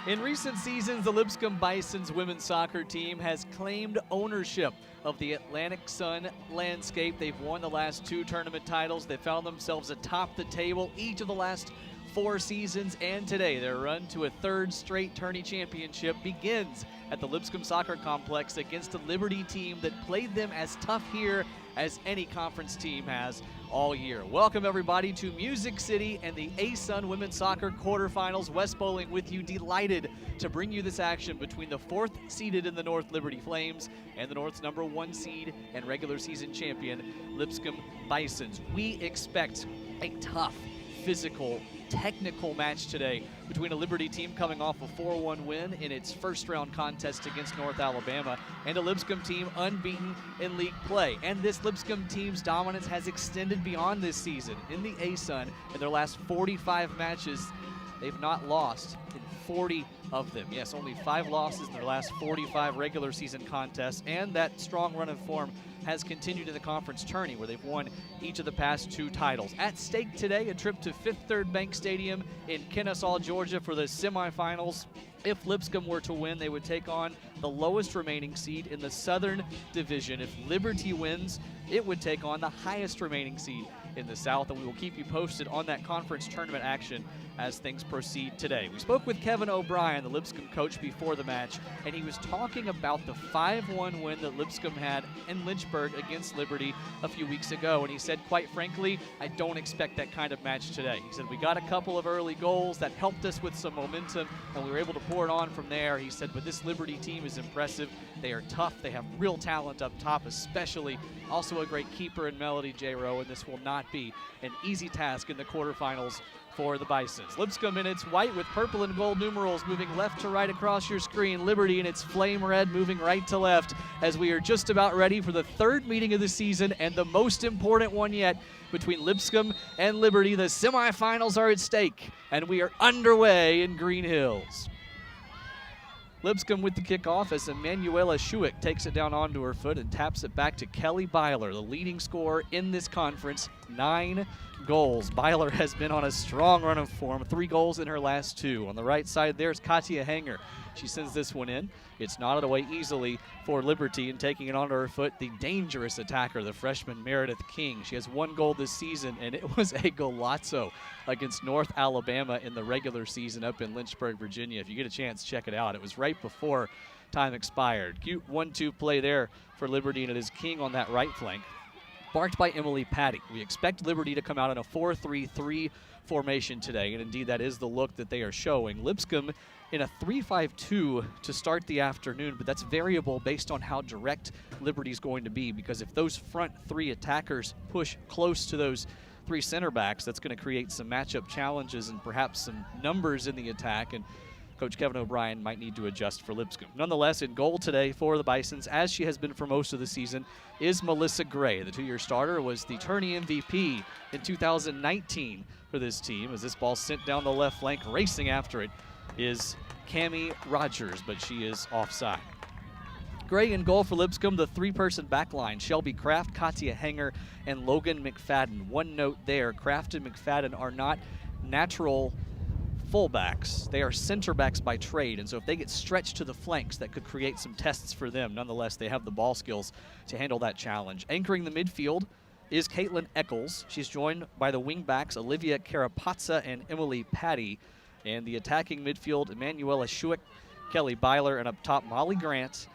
In recent seasons, the Lipscomb Bison's women's soccer team has claimed ownership of the Atlantic Sun landscape. They've won the last 2 tournament titles. They found themselves atop the table each of the last 4 seasons, and today their run to a 3rd straight tourney championship begins at the Lipscomb Soccer Complex against a Liberty team that played them as tough here as any conference team has all year. Welcome everybody to Music City and the ASUN Women's Soccer quarterfinals. Wes Bowling with you, delighted to bring you this action between the 4th seeded in the North Liberty Flames and the North's number 1 seed and regular season champion Lipscomb Bisons. We expect a tough, physical, technical match today between a Liberty team coming off a 4-1 win in its first round contest against North Alabama and a Lipscomb team unbeaten in league play. And this Lipscomb team's dominance has extended beyond this season. In the ASUN, in their last 45 matches, they've not lost in 40 of them. Yes, only 5 losses in their last 45 regular season contests, and that strong run of form has continued in the conference tourney where they've won each of the past 2 titles. At stake today, a trip to Fifth Third Bank Stadium in Kennesaw, Georgia for the semifinals. If Lipscomb were to win, they would take on the lowest remaining seed in the Southern Division. If Liberty wins, it would take on the highest remaining seed in the South, and we will keep you posted on that conference tournament action as things proceed today. We spoke with Kevin O'Brien, the Lipscomb coach, before the match, and he was talking about the 5-1 win that Lipscomb had in Lynchburg against Liberty a few weeks ago, and he said, quite frankly, I don't expect that kind of match today. He said, we got a couple of early goals that helped us with some momentum, and we were able to pour it on from there. He said, but this Liberty team is impressive. They are tough. They have real talent up top, especially also a great keeper in Melody J. Rowe, and this will not be an easy task in the quarterfinals for the Bisons. Lipscomb in its white with purple and gold numerals moving left to right across your screen. Liberty in its flame red moving right to left as we are just about ready for the 3rd meeting of the season and the most important one yet between Lipscomb and Liberty. The semifinals are at stake and we are underway in Green Hills. Lipscomb with the kickoff as Emanuela Schuick takes it down onto her foot and taps it back to Kelly Byler, the leading scorer in this conference, 9 goals. Byler has been on a strong run of form, 3 goals in her last 2. On the right side, there's Katia Hanger. She sends this one in. It's knotted away easily for Liberty, and taking it onto her foot, the dangerous attacker, the freshman Meredith King. She has 1 goal this season, and it was a golazo against North Alabama in the regular season up in Lynchburg, Virginia. If you get a chance, check it out. It was right before time expired. Cute 1-2 play there for Liberty, and it is King on that right flank, marked by Emily Patty. We expect Liberty to come out in a 4-3-3 formation today, and indeed that is the look that they are showing. Lipscomb in a 3-5-2 to start the afternoon, but that's variable based on how direct Liberty's going to be, because if those front 3 attackers push close to those 3 center backs, that's going to create some matchup challenges and perhaps some numbers in the attack, and Coach Kevin O'Brien might need to adjust for Lipscomb. Nonetheless, in goal today for the Bisons, as she has been for most of the season, is Melissa Gray. The 2-year starter was the tourney MVP in 2019 for this team. As this ball sent down the left flank, racing after it is Cammie Rogers, but she is offside. Gray in goal for Lipscomb, the 3-person back line, Shelby Kraft, Katia Hanger, and Logan McFadden. One note there, Kraft and McFadden are not natural fullbacks. They are center backs by trade, and so if they get stretched to the flanks, that could create some tests for them. Nonetheless, they have the ball skills to handle that challenge. Anchoring the midfield is Caitlin Eccles. She's joined by the wingbacks Olivia Carapazza and Emily Patty. And the attacking midfield, Emanuela Schuick, Kelly Byler, and up top, Molly Grant,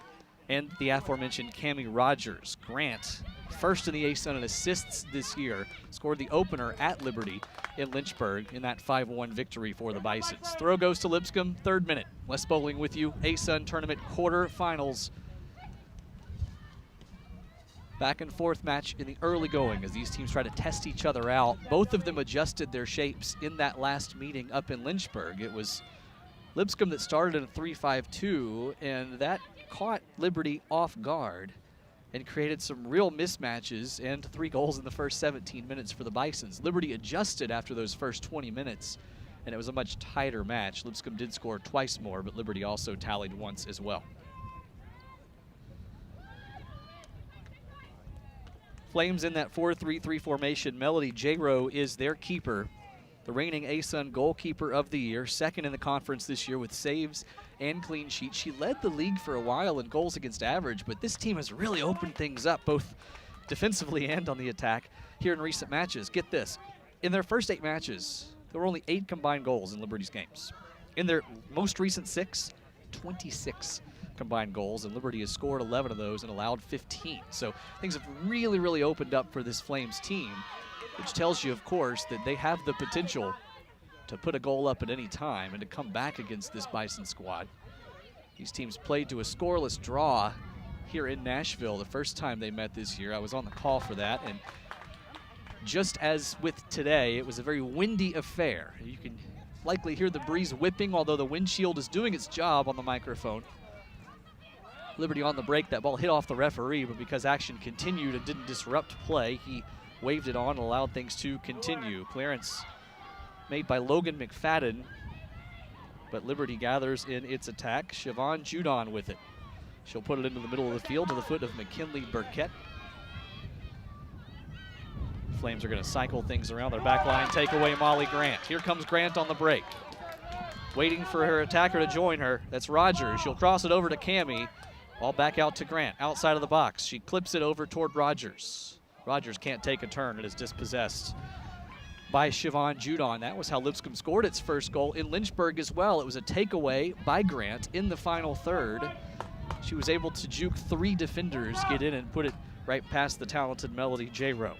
and the aforementioned Cammie Rogers. Grant, first in the ASUN in assists this year, scored the opener at Liberty in Lynchburg in that 5-1 victory for the Bisons. Throw goes to Lipscomb, 3rd minute. Wes Bowling with you, ASUN Tournament quarterfinals. Back and forth match in the early going as these teams try to test each other out. Both of them adjusted their shapes in that last meeting up in Lynchburg. It was Lipscomb that started in a 3-5-2, and that caught Liberty off guard and created some real mismatches and 3 goals in the first 17 minutes for the Bisons. Liberty adjusted after those first 20 minutes, and it was a much tighter match. Lipscomb did score twice more, but Liberty also tallied once as well. Flames in that 4-3-3 formation. Melody J. Rowe is their keeper. the reigning ASUN goalkeeper of the year, second in the conference this year with saves and clean sheets. She led the league for a while in goals against average, but this team has really opened things up both defensively and on the attack here in recent matches. Get this, in their first 8 matches, there were only 8 combined goals in Liberty's games. In their most recent 6, 26 combined goals, and Liberty has scored 11 of those and allowed 15. So things have really, really opened up for this Flames team, which tells you, of course, that they have the potential to put a goal up at any time and to come back against this Bison squad. These teams played to a scoreless draw here in Nashville the first time they met this year. I was on the call for that, and just as with today, it was a very windy affair. You can likely hear the breeze whipping, although the windshield is doing its job on the microphone. Liberty on the break, that ball hit off the referee, but because action continued and didn't disrupt play, he waved it on and allowed things to continue. Clearance made by Logan McFadden, but Liberty gathers in its attack. Siobhan Judon with it. She'll put it into the middle of the field to the foot of McKinley Burkett. Flames are going to cycle things around their back line, take away Molly Grant. Here comes Grant on the break. Waiting for her attacker to join her. That's Rogers. She'll cross it over to Cammie. Ball back out to Grant, outside of the box. She clips it over toward Rogers. Rogers can't take a turn. It is dispossessed by Siobhan Judon. That was how Lipscomb scored its first goal in Lynchburg as well. It was a takeaway by Grant in the final third. She was able to juke 3 defenders, get in and put it right past the talented Melody J-Rowe.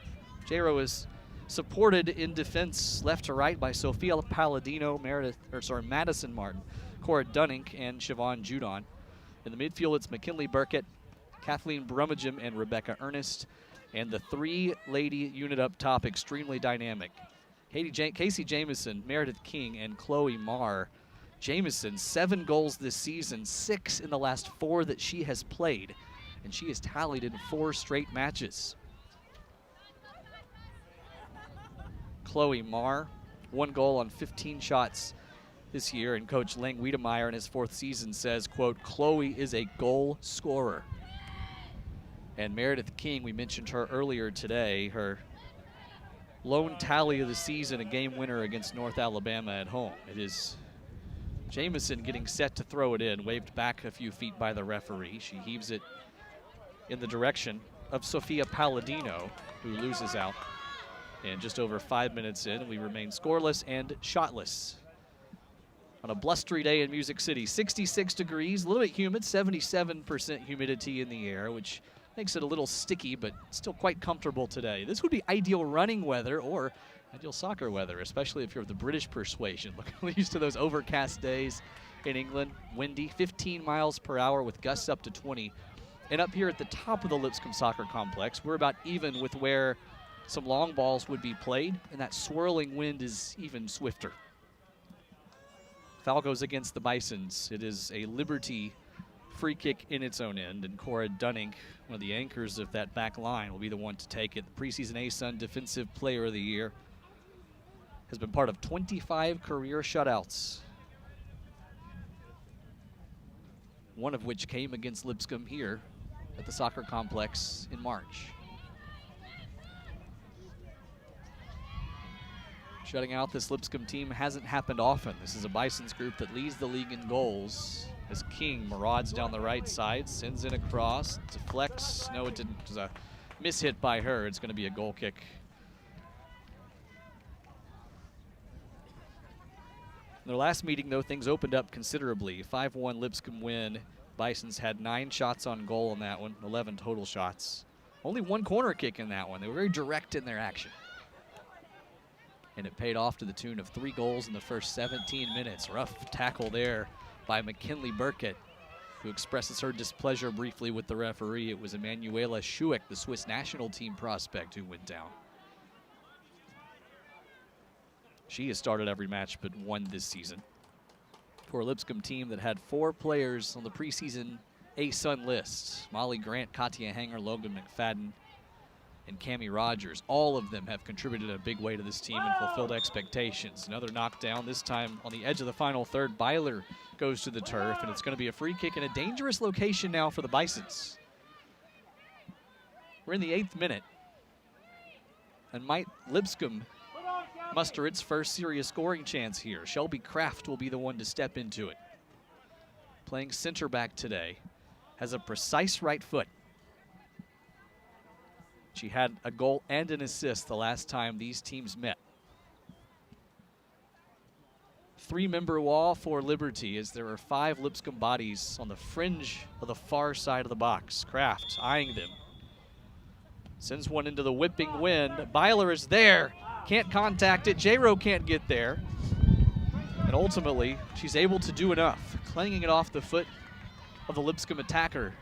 J-Rowe is supported in defense left to right by Sophia Palladino, Madison Martin, Cora Dunning, and Siobhan Judon. In the midfield, it's McKinley Burkett, Kathleen Brummagem, and Rebecca Ernest. And the 3-lady unit up top, extremely dynamic. Casey Jameson, Meredith King, and Chloe Marr. Jameson, 7 goals this season, 6 in the last 4 that she has played. And she has tallied in 4 straight matches. Chloe Marr, 1 goal on 15 shots this year, and Coach Lang Wiedemeyer in his 4th season says, quote, Chloe is a goal scorer. And Meredith King, we mentioned her earlier today, her lone tally of the season, a game winner against North Alabama at home. It is Jameson getting set to throw it in, waved back a few feet by the referee. She heaves it in the direction of Sophia Palladino, who loses out. And just over 5 minutes in, we remain scoreless and shotless. On a blustery day in Music City, 66 degrees, a little bit humid, 77% humidity in the air, which makes it a little sticky, but still quite comfortable today. This would be ideal running weather or ideal soccer weather, especially if you're of the British persuasion. Look, used to those overcast days in England, windy, 15 miles per hour with gusts up to 20. And up here at the top of the Lipscomb Soccer Complex, we're about even with where some long balls would be played, and that swirling wind is even swifter. Foul goes against the Bisons. It is a Liberty free kick in its own end, and Cora Dunning, one of the anchors of that back line, will be the one to take it. The preseason ASUN Defensive Player of the Year, has been part of 25 career shutouts, one of which came against Lipscomb here at the soccer complex in March. Shutting out this Lipscomb team hasn't happened often. This is a Bisons group that leads the league in goals as King marauds down the right side, sends in a cross, deflects. No, it didn't. It was a mishit by her. It's going to be a goal kick. In their last meeting, though, things opened up considerably. 5-1 Lipscomb win. Bisons had 9 shots on goal in that one, 11 total shots. Only 1 corner kick in that one. They were very direct in their action. And it paid off to the tune of 3 goals in the first 17 minutes. Rough tackle there by McKinley Burkett, who expresses her displeasure briefly with the referee. It was Emanuela Schuick, the Swiss national team prospect, who went down. She has started every match but 1 this season for a Lipscomb team that had 4 players on the preseason ASUN list. Molly Grant, Katia Hanger, Logan McFadden, and Cammie Rogers. All of them have contributed in a big way to this team and fulfilled expectations. Another knockdown, this time on the edge of the final third. Byler goes to the turf, and it's going to be a free kick in a dangerous location now for the Bisons. We're in the 8th minute, and might Lipscomb muster its first serious scoring chance here. Shelby Kraft will be the one to step into it. Playing center back today, has a precise right foot. She had a goal and an assist the last time these teams met. Three-member wall for Liberty as there are 5 Lipscomb bodies on the fringe of the far side of the box. Kraft eyeing them. Sends one into the whipping wind. Byler is there. Can't contact it. J-Ro can't get there. And ultimately, she's able to do enough, clanging it off the foot of the Lipscomb attacker.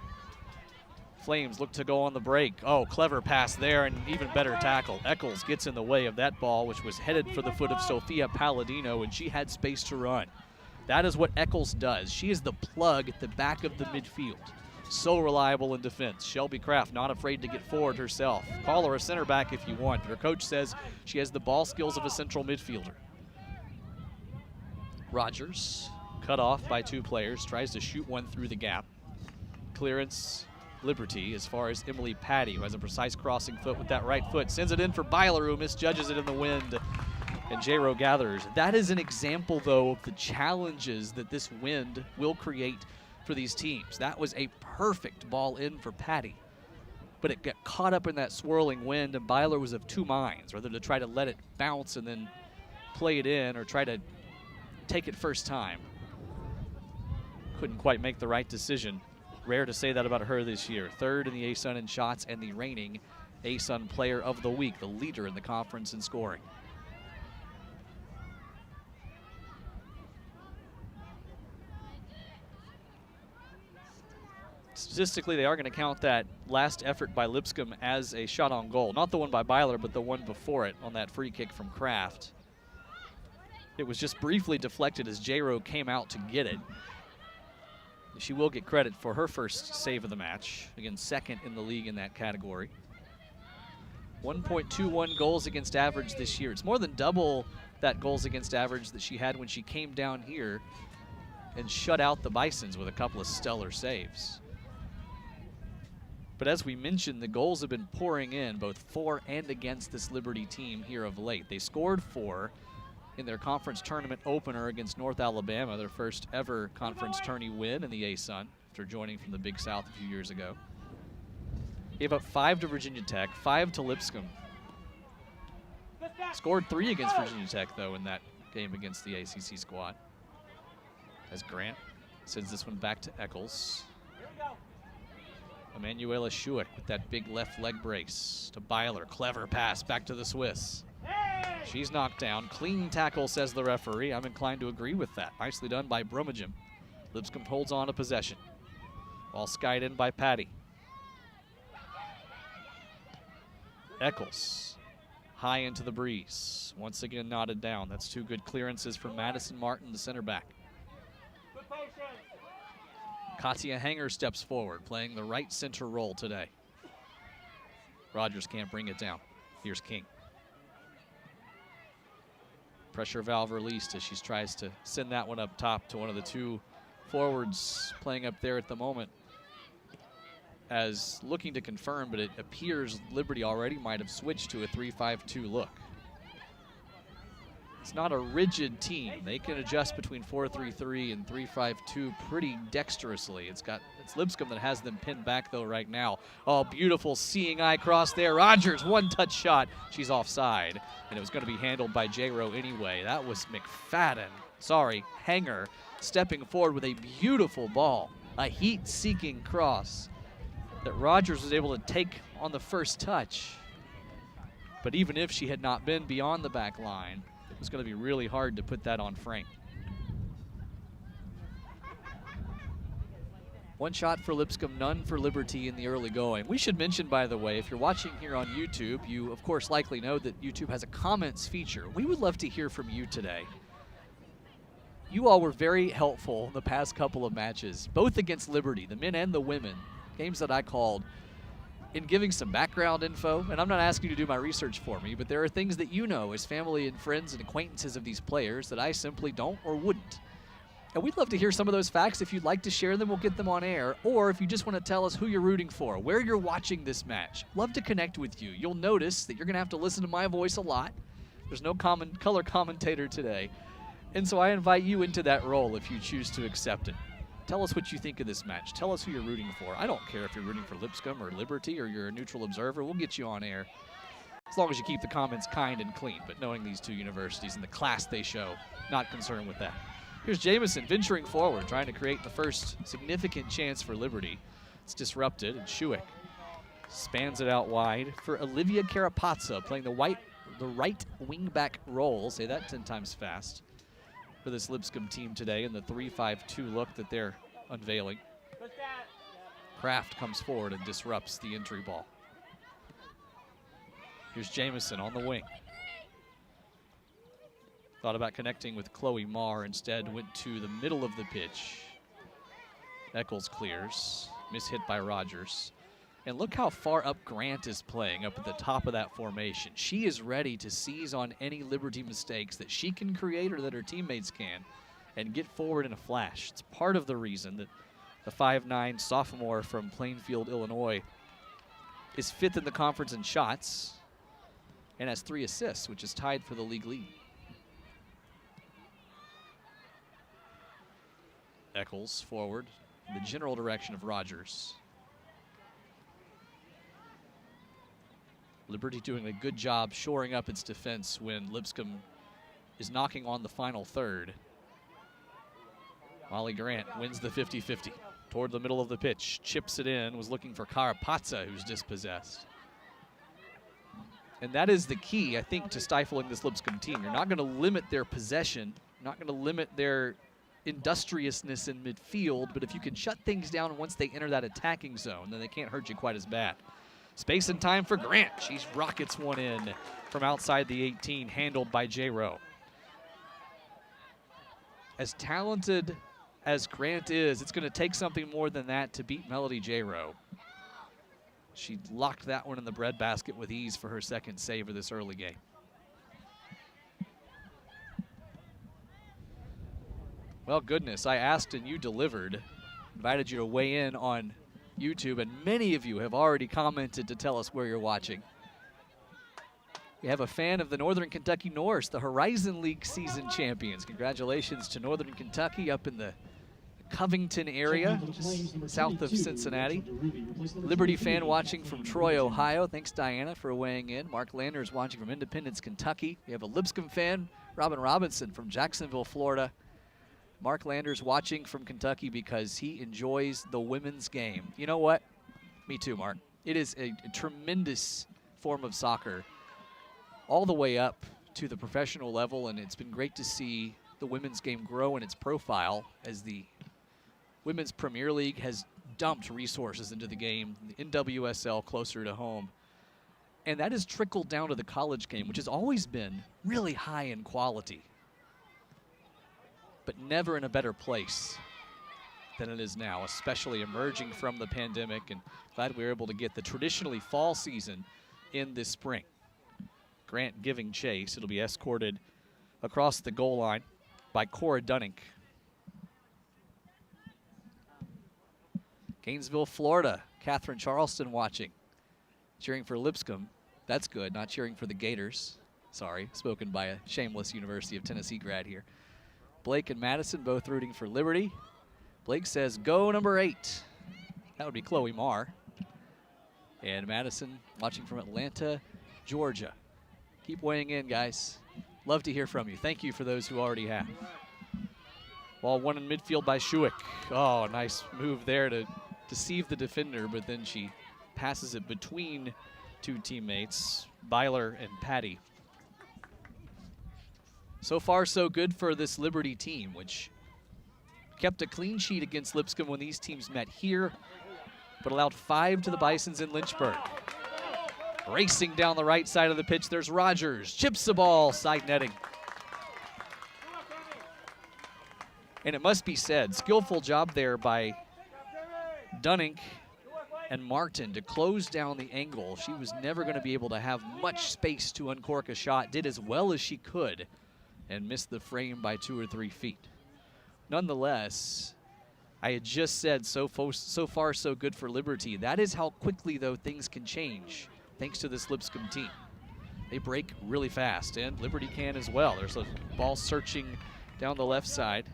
Flames look to go on the break. Oh, clever pass there and even better tackle. Eccles gets in the way of that ball, which was headed for the foot of Sophia Palladino, and she had space to run. That is what Eccles does. She is the plug at the back of the midfield. So reliable in defense. Shelby Kraft not afraid to get forward herself. Call her a center back if you want. Her coach says she has the ball skills of a central midfielder. Rogers, cut off by 2 players, tries to shoot one through the gap. Clearance, Liberty, as far as Emily Patty, who has a precise crossing foot with that right foot. Sends it in for Byler, who misjudges it in the wind, and J-Ro gathers. That is an example, though, of the challenges that this wind will create for these teams. That was a perfect ball in for Patty, but it got caught up in that swirling wind, and Byler was of 2 minds, whether to try to let it bounce and then play it in or try to take it first time. Couldn't quite make the right decision. Rare to say that about her this year. 3rd in the ASUN in shots and the reigning ASUN Player of the Week, the leader in the conference in scoring. Statistically, they are going to count that last effort by Lipscomb as a shot on goal. Not the one by Byler, but the one before it on that free kick from Kraft. It was just briefly deflected as J-Ro came out to get it. She will get credit for her first save of the match. Again, 2nd in the league in that category. 1.21 goals against average this year. It's more than double that goals against average that she had when she came down here and shut out the Bisons with a couple of stellar saves. But as we mentioned, the goals have been pouring in both for and against this Liberty team here of late. They scored 4 in their conference tournament opener against North Alabama, their first ever conference tourney win in the ASUN after joining from the Big South a few years ago. Gave up 5 to Virginia Tech, 5 to Lipscomb. Scored 3 against Virginia Tech, though, in that game against the ACC squad. As Grant sends this one back to Eccles. Emanuela Schuick with that big left leg brace to Byler. Clever pass back to the Swiss. She's knocked down. Clean tackle, says the referee. I'm inclined to agree with that. Nicely done by Brummagem. Lipscomb holds on to possession. Ball skied in by Patty. Eccles, high into the breeze. Once again knotted down. That's 2 good clearances from Madison Martin, the center back. Katia Hanger steps forward, playing the right center role today. Rogers can't bring it down. Here's King. Pressure valve released as she tries to send that one up top to one of the 2 forwards playing up there at the moment. As looking to confirm, but it appears Liberty already might have switched to a 3-5-2 look. It's not a rigid team. They can adjust between 4-3-3 and 3-5-2 pretty dexterously. It's Lipscomb that has them pinned back, though, right now. Oh, beautiful seeing eye cross there. Rogers, 1-touch shot. She's offside, and it was going to be handled by J-Ro anyway. That was Hanger, stepping forward with a beautiful ball, a heat-seeking cross that Rogers was able to take on the first touch. But even if she had not been beyond the back line, it was going to be really hard to put that on frame. 1 shot for Lipscomb, none for Liberty in the early going. We should mention, by the way, if you're watching here on YouTube, you of course likely know that YouTube has a comments feature. We would love to hear from you today. You all were very helpful the past couple of matches, both against Liberty, the men and the women, games that I called, in giving some background info. And I'm not asking you to do my research for me, but there are things that you know as family and friends and acquaintances of these players that I simply don't or wouldn't. And we'd love to hear some of those facts. If you'd like to share them, we'll get them on air. Or if you just want to tell us who you're rooting for, where you're watching this match, love to connect with you. You'll notice that you're going to have to listen to my voice a lot. There's no color commentator today. And so I invite you into that role if you choose to accept it. Tell us what you think of this match. Tell us who you're rooting for. I don't care if you're rooting for Lipscomb or Liberty or you're a neutral observer. We'll get you on air as long as you keep the comments kind and clean. But knowing these two universities and the class they show, not concerned with that. Here's Jamison venturing forward, trying to create the first significant chance for Liberty. It's disrupted, and Schuick spans it out wide for Olivia Carapazza, playing the right wingback role. Say that 10 times fast for this Lipscomb team today in the 3-5-2 look that they're unveiling. Kraft comes forward and disrupts the entry ball. Here's Jamison on the wing. Thought about connecting with Chloe Marr, instead went to the middle of the pitch. Eccles clears, mishit by Rogers. And look how far up Grant is playing, up at the top of that formation. She is ready to seize on any Liberty mistakes that she can create or that her teammates can and get forward in a flash. It's part of the reason that the 5'9" sophomore from Plainfield, Illinois is 5th in the conference in shots and has 3 assists, which is tied for the league lead. Eccles forward in the general direction of Rogers. Liberty doing a good job shoring up its defense when Lipscomb is knocking on the final third. Molly Grant wins the 50-50 toward the middle of the pitch, chips it in, was looking for Carapazza, who's dispossessed. And that is the key, I think, to stifling this Lipscomb team. You're not going to limit their possession, not going to limit their industriousness in midfield, but if you can shut things down once they enter that attacking zone, then they can't hurt you quite as bad. Space and time for Grant. She rockets one in from outside the 18, handled by J. Rowe. As talented as Grant is, it's going to take something more than that to beat Melody J. Rowe. She locked that one in the breadbasket with ease for her second save of this early game. Well, goodness, I asked and you delivered. Invited you to weigh in on YouTube, and many of you have already commented to tell us where you're watching. We have a fan of the Northern Kentucky Norse, the Horizon League season champions. Congratulations to Northern Kentucky up in the Covington area, just south of Cincinnati. Liberty fan watching from Troy, Ohio. Thanks, Diana, for weighing in. Mark Landers watching from Independence, Kentucky. We have a Lipscomb fan, Robin Robinson from Jacksonville, Florida. Mark Landers watching from Kentucky because he enjoys the women's game. You know what? Me too, Mark. It is a tremendous form of soccer all the way up to the professional level, and it's been great to see the women's game grow in its profile as the Women's Premier League has dumped resources into the game, the NWSL closer to home. And that has trickled down to the college game, which has always been really high in quality, but never in a better place than it is now, especially emerging from the pandemic, and glad we were able to get the traditionally fall season in this spring. Grant giving chase. It'll be escorted across the goal line by Cora Dunning. Gainesville, Florida. Catherine Charleston watching. Cheering for Lipscomb. That's good, not cheering for the Gators. Sorry, spoken by a shameless University of Tennessee grad here. Blake and Madison both rooting for Liberty. Blake says, go number 8. That would be Chloe Marr. And Madison watching from Atlanta, Georgia. Keep weighing in, guys. Love to hear from you. Thank you for those who already have. Ball won in midfield by Schuick. Oh, nice move there to deceive the defender, but then she passes it between two teammates, Byler and Patty. So far, so good for this Liberty team, which kept a clean sheet against Lipscomb when these teams met here, but allowed 5 to the Bisons in Lynchburg. Racing down the right side of the pitch, there's Rogers. Chips the ball, side netting. And it must be said, skillful job there by Dunning and Martin to close down the angle. She was never going to be able to have much space to uncork a shot, did as well as she could, and missed the frame by 2 or 3 feet. Nonetheless, I had just said so far so good for Liberty. That is how quickly, though, things can change, thanks to this Lipscomb team. they break really fast, and Liberty can as well. There's a ball searching down the left side.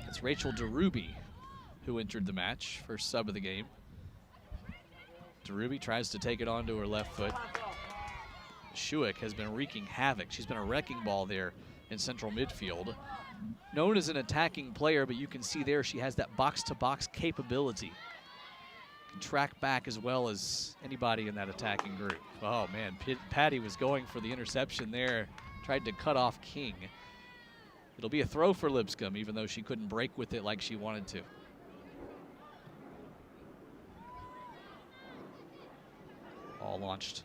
It's Rachel DeRuby who entered the match, first sub of the game. DeRuby tries to take it onto her left foot. Schuick has been wreaking havoc. She's been a wrecking ball there in central midfield. Known as an attacking player, but you can see there she has that box-to-box capability. Can track back as well as anybody in that attacking group. Oh man, Patty was going for the interception there. Tried to cut off King. It'll be a throw for Lipscomb, even though she couldn't break with it like she wanted to. All launched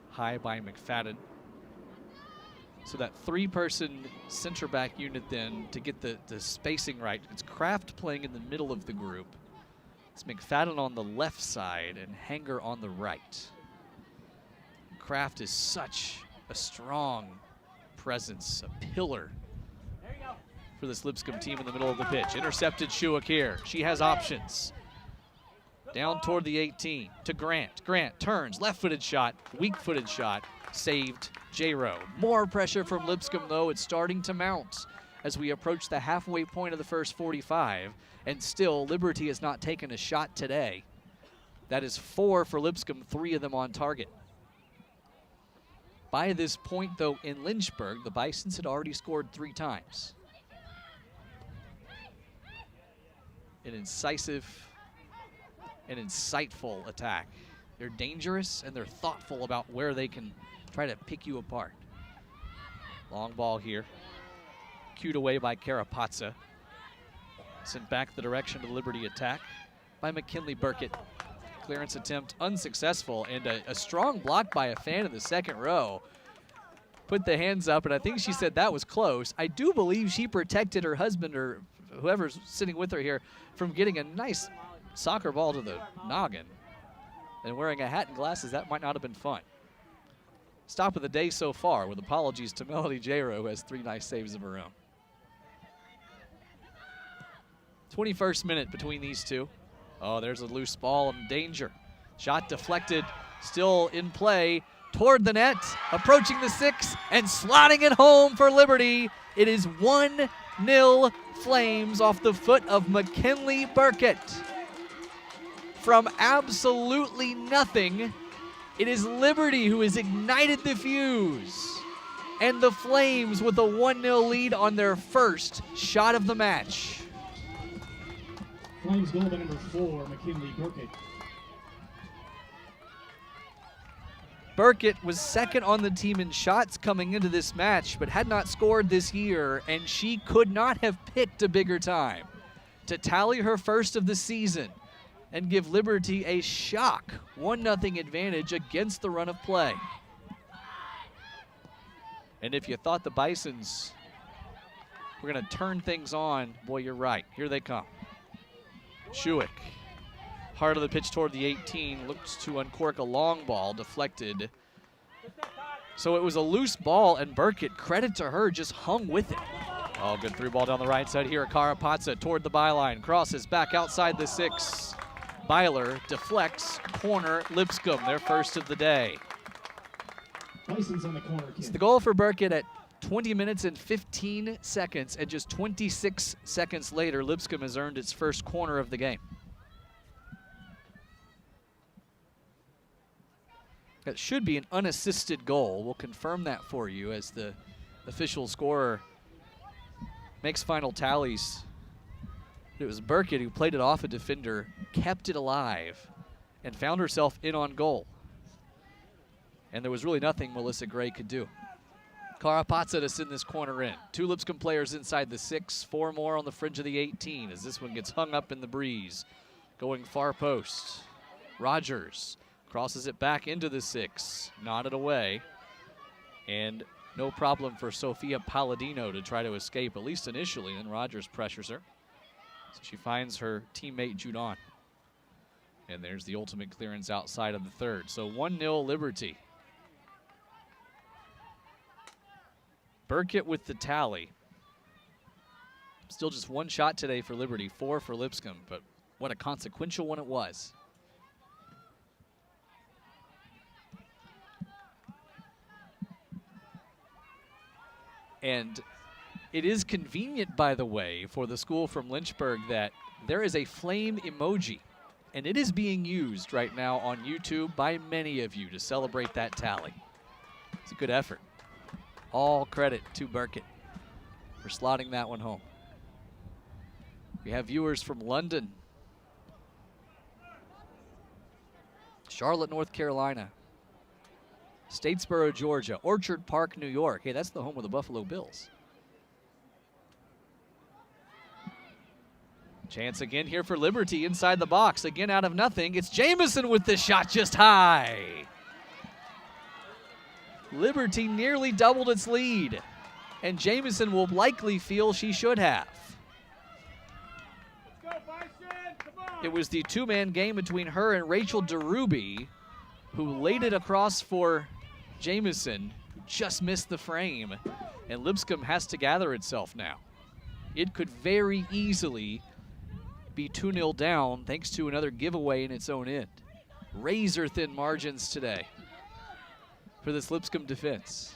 high by McFadden. So that three-person center back unit then to get the spacing right. It's Kraft playing in the middle of the group. It's McFadden on the left side and Hanger on the right. Kraft is such a strong presence, a pillar for this Lipscomb team in the middle of the pitch. Intercepted Schuick here. She has options. Down toward the 18 to Grant. Grant turns, left-footed shot, weak-footed shot, saved J-Rowe. More pressure from Lipscomb, though. It's starting to mount as we approach the halfway point of the first 45, and still Liberty has not taken a shot today. That is 4 for Lipscomb, 3 of them on target. By this point, though, in Lynchburg, the Bisons had already scored 3 times. An incisive and insightful attack. They're dangerous and they're thoughtful about where they can try to pick you apart. Long ball here. Cued away by Carapazza. Sent back the direction of the Liberty attack by McKinley Burkett. Clearance attempt unsuccessful, and a strong block by a fan in the second row. Put the hands up, and I think she said that was close. I do believe she protected her husband or whoever's sitting with her here from getting a nice soccer ball to the noggin. And wearing a hat and glasses, that might not have been fun. Stop of the day so far, with apologies to Melody J-Rowe, who has 3 nice saves of her own. 21st minute between these two. Oh, there's a loose ball in danger. Shot deflected, still in play, toward the net, approaching the 6, and slotting it home for Liberty. It is 1-0 Flames off the foot of McKinley Burkett. From absolutely nothing, it is Liberty who has ignited the fuse. And the Flames with a 1-0 lead on their first shot of the match. Flames goal by number 4, McKinley Burkett. Burkett was second on the team in shots coming into this match, but had not scored this year, and she could not have picked a bigger time to tally her first of the season and give Liberty a shock 1-0 advantage against the run of play. And if you thought the Bisons were going to turn things on, boy, you're right. Here they come. Schuick, heart of the pitch toward the 18, looks to uncork a long ball, deflected. So it was a loose ball, and Burkett, credit to her, just hung with it. Oh, good through ball down the right side here. Carapazza toward the byline, crosses back outside the 6. Byler deflects, corner, Lipscomb, their first of the day. Bison's on the corner. It's the goal for Burkett at 20 minutes and 15 seconds, and just 26 seconds later, Lipscomb has earned its first corner of the game. That should be an unassisted goal. We'll confirm that for you as the official scorer makes final tallies. It was Burkett who played it off a defender, kept it alive, and found herself in on goal. And there was really nothing Melissa Gray could do. Carapazza to send this corner in. 2 Lipscomb players inside the 6, 4 more on the fringe of the 18 as this one gets hung up in the breeze. Going far post. Rogers crosses it back into the 6, nodded away. And no problem for Sofia Palladino to try to escape, at least initially, and Rogers pressures her. So she finds her teammate Judon. And there's the ultimate clearance outside of the 3rd. So 1-0 Liberty. Burkett with the tally. Still just 1 shot today for Liberty, 4 for Lipscomb, but what a consequential one it was. And it is convenient, by the way, for the school from Lynchburg that there is a flame emoji, and it is being used right now on YouTube by many of you to celebrate that tally. It's a good effort. All credit to Burkett for slotting that one home. We have viewers from London, Charlotte, North Carolina, Statesboro, Georgia, Orchard Park, New York. Hey, that's the home of the Buffalo Bills. Chance again here for Liberty inside the box. Again out of nothing. It's Jamison with the shot just high. Liberty nearly doubled its lead, and Jamison will likely feel she should have. It was the two-man game between her and Rachel DeRuby, who laid it across for Jamison, who just missed the frame, and Lipscomb has to gather itself now. It could very easily be 2-0 down thanks to another giveaway in its own end. Razor-thin margins today for this Lipscomb defense.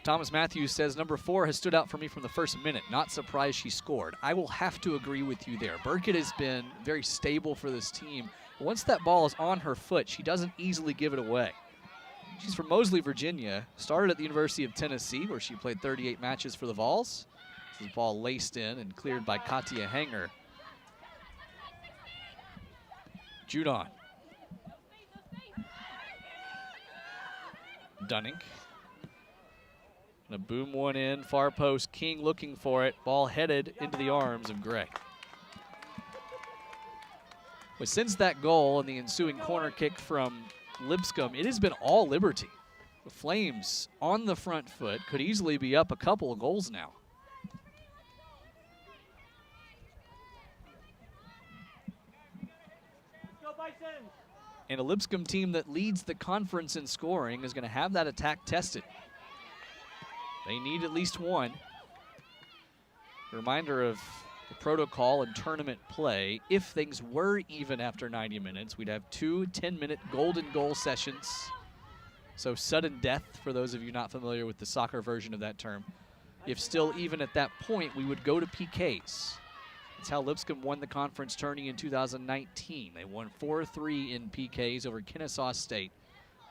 Thomas Matthews says, number 4 has stood out for me from the first minute. Not surprised she scored. I will have to agree with you there. Burkett has been very stable for this team. Once that ball is on her foot, she doesn't easily give it away. She's from Moseley, Virginia. Started at the University of Tennessee, where she played 38 matches for the Vols. This ball laced in and cleared by Katia Hanger. Judon. Dunning. Gonna boom one in, far post. King looking for it. Ball headed into the arms of Gray. But since that goal and the ensuing corner kick from Lipscomb, it has been all Liberty. The Flames on the front foot could easily be up a couple of goals now. And a Lipscomb team that leads the conference in scoring is going to have that attack tested. They need at least one. Reminder of the protocol and tournament play. If things were even after 90 minutes, we'd have 2 10-minute golden goal sessions. So sudden death, for those of you not familiar with the soccer version of that term. If still even at that point, we would go to PKs. That's how Lipscomb won the conference tourney in 2019. They won 4-3 in PKs over Kennesaw State.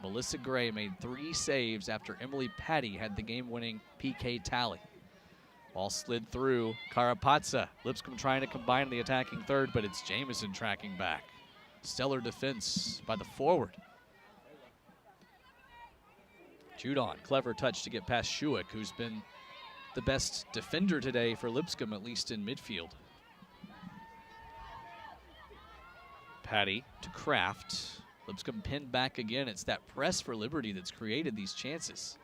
Melissa Gray made 3 saves after Emily Patty had the game-winning PK tally. Ball slid through Karapatsa. Lipscomb trying to combine the attacking third, but it's Jamison tracking back. Stellar defense by the forward. Judon, clever touch to get past Schuick, who's been the best defender today for Lipscomb, at least in midfield. Patty to Kraft. Lipscomb pinned back again. It's that press for Liberty that's created these chances.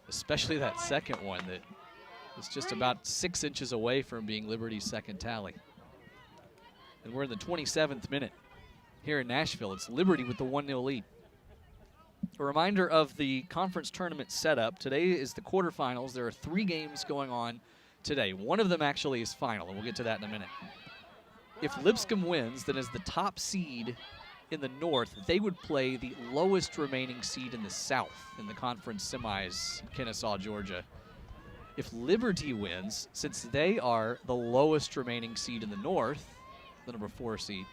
Especially that second one that was just about 6 inches away from being Liberty's second tally. And we're in the 27th minute here in Nashville. It's Liberty with the 1-0 lead. A reminder of the conference tournament setup. Today is the quarterfinals. There are 3 games going on today. One of them actually is final, and we'll get to that in a minute. If Lipscomb wins, then as the top seed in the North, they would play the lowest remaining seed in the South in the conference semis, Kennesaw, Georgia. If Liberty wins, since they are the lowest remaining seed in the North, the number 4 seed,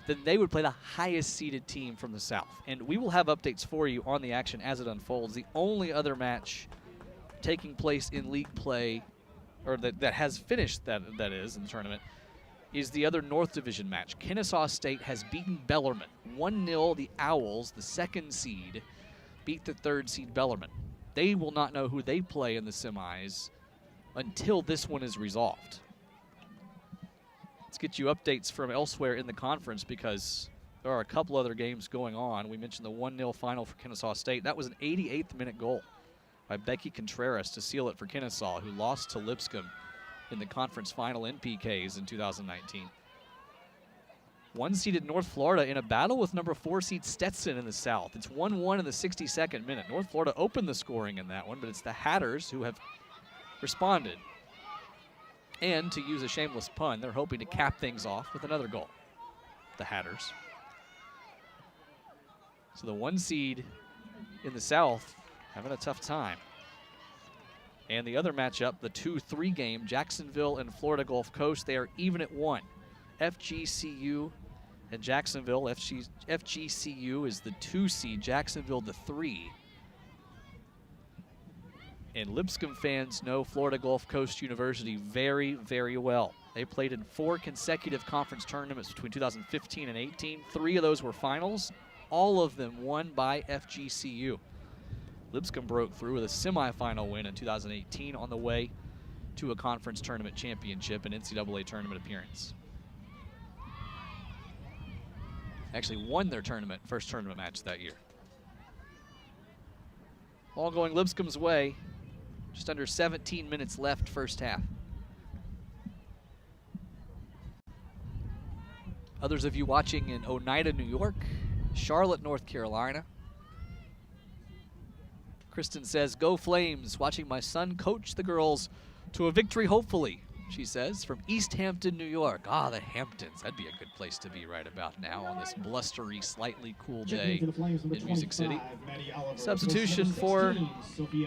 then they would play the highest seeded team from the South. And we will have updates for you on the action as it unfolds. The only other match taking place in league play, or that has finished, that is, in the tournament, is the other North Division match. Kennesaw State has beaten Bellarmine. 1-0, the Owls, the 2nd seed, beat the 3rd seed Bellarmine. They will not know who they play in the semis until this one is resolved. Let's get you updates from elsewhere in the conference because there are a couple other games going on. We mentioned the 1-0 final for Kennesaw State. That was an 88th minute goal by Becky Contreras to seal it for Kennesaw, who lost to Lipscomb in the conference final in PKs in 2019. 1-seeded North Florida in a battle with number 4 seed Stetson in the South. It's 1-1 in the 62nd minute. North Florida opened the scoring in that one, but it's the Hatters who have responded. And to use a shameless pun, they're hoping to cap things off with another goal. The Hatters. So the 1 seed in the South having a tough time. And the other matchup, the 2-3 game, Jacksonville and Florida Gulf Coast, they are even at 1. FGCU and Jacksonville. FGCU is the 2 seed, Jacksonville the 3. And Lipscomb fans know Florida Gulf Coast University very, very well. They played in 4 consecutive conference tournaments between 2015 and 18. 3 of those were finals, all of them won by FGCU. Lipscomb broke through with a semifinal win in 2018 on the way to a conference tournament championship and NCAA tournament appearance. Actually won their first tournament match that year. All going Lipscomb's way. Just under 17 minutes left first half. Others of you watching in Oneida, New York, Charlotte, North Carolina. Kristen says, "Go Flames, watching my son coach the girls to a victory, hopefully," she says, from East Hampton, New York. Ah, the Hamptons. That'd be a good place to be right about now on this blustery, slightly cool day in Music City. Substitution for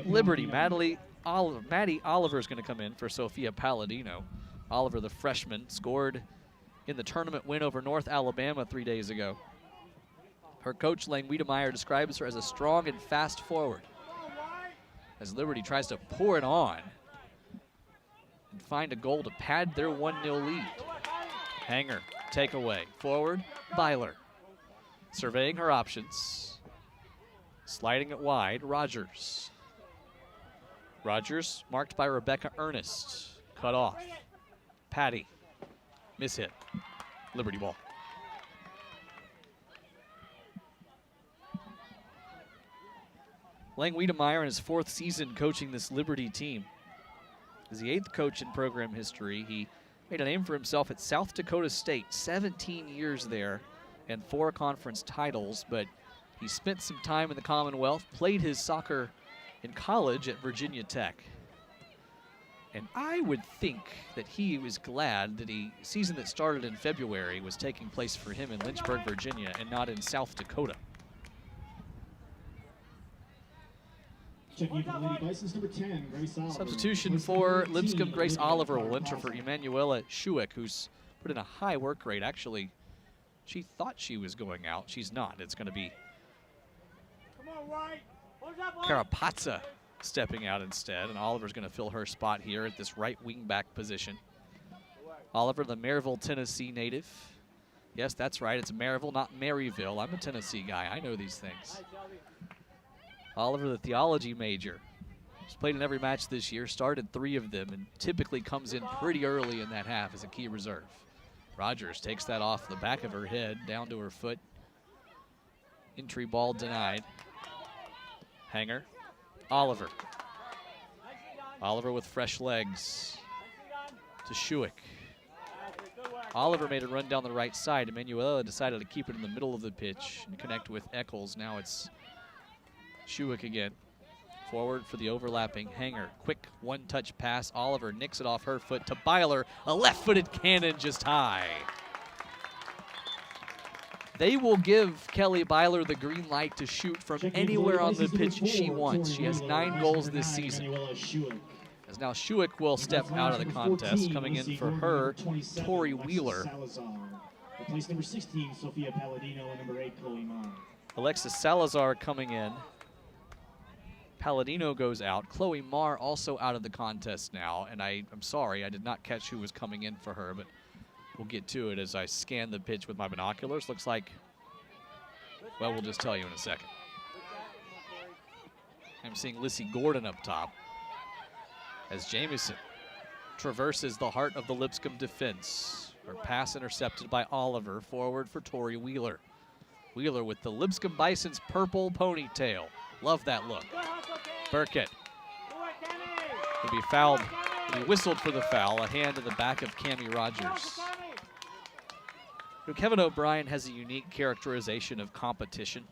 Liberty. Maddie Oliver is going to come in for Sophia Palladino. Oliver, the freshman, scored in the tournament win over North Alabama 3 days ago. Her coach, Lang Wiedemeyer, describes her as a strong and fast forward, as Liberty tries to pour it on and find a goal to pad their 1-0 lead. Hanger, takeaway, forward, Byler. Surveying her options. Sliding it wide, Rogers. Rogers marked by Rebecca Ernest. Cut off. Patty, mishit. Liberty ball. Lang Wiedemeyer in his 4th season coaching this Liberty team. As the 8th coach in program history, he made a name for himself at South Dakota State, 17 years there and 4 conference titles, but he spent some time in the Commonwealth, played his soccer in college at Virginia Tech. And I would think that he was glad that the season that started in February was taking place for him in Lynchburg, Virginia, and not in South Dakota. Checking in for the Lady Bisons, number 10, Grace Oliver. Substitution for Lipscomb, Grace Oliver will enter for Emanuela Schuick, who's put in a high work rate. Actually, she thought she was going out. She's not. It's going to be Carapazza stepping out instead, and Oliver's going to fill her spot here at this right wing back position. Oliver, the Maryville, Tennessee native. Yes, that's right. It's Maryville, not Maryville. I'm a Tennessee guy. I know these things. Oliver, the theology major. He's played in every match this year, started 3 of them, and typically comes in pretty early in that half as a key reserve. Rogers takes that off the back of her head, down to her foot. Entry ball denied. Hanger. Oliver. Oliver with fresh legs to Schuick. Oliver made a run down the right side. Emanuela decided to keep it in the middle of the pitch and connect with Eccles. Now it's Schuick again. Forward for the overlapping Hanger. Quick one-touch pass. Oliver nicks it off her foot to Byler. A left-footed cannon just high. They will give Kelly Byler the green light to shoot from anywhere on the pitch she wants. She has 9 goals this season. As now Schuick will step out of the contest. Coming in for her, Tori Wheeler. Replace number 16, Sophia Palladino, and number 8, Chloe Marr. Alexis Salazar coming in. Palladino goes out. Chloe Marr also out of the contest now. And I'm sorry, I did not catch who was coming in for her, but we'll get to it as I scan the pitch with my binoculars. Looks like, well, we'll just tell you in a second. I'm seeing Lissy Gordon up top as Jamieson traverses the heart of the Lipscomb defense. Her pass intercepted by Oliver. Forward for Tori Wheeler. Wheeler with the Lipscomb Bison's purple ponytail. Love that look. Burkett will be fouled. Will be whistled for the foul. A hand in the back of Cammie Rogers. Kevin O'Brien has a unique characterization of competition.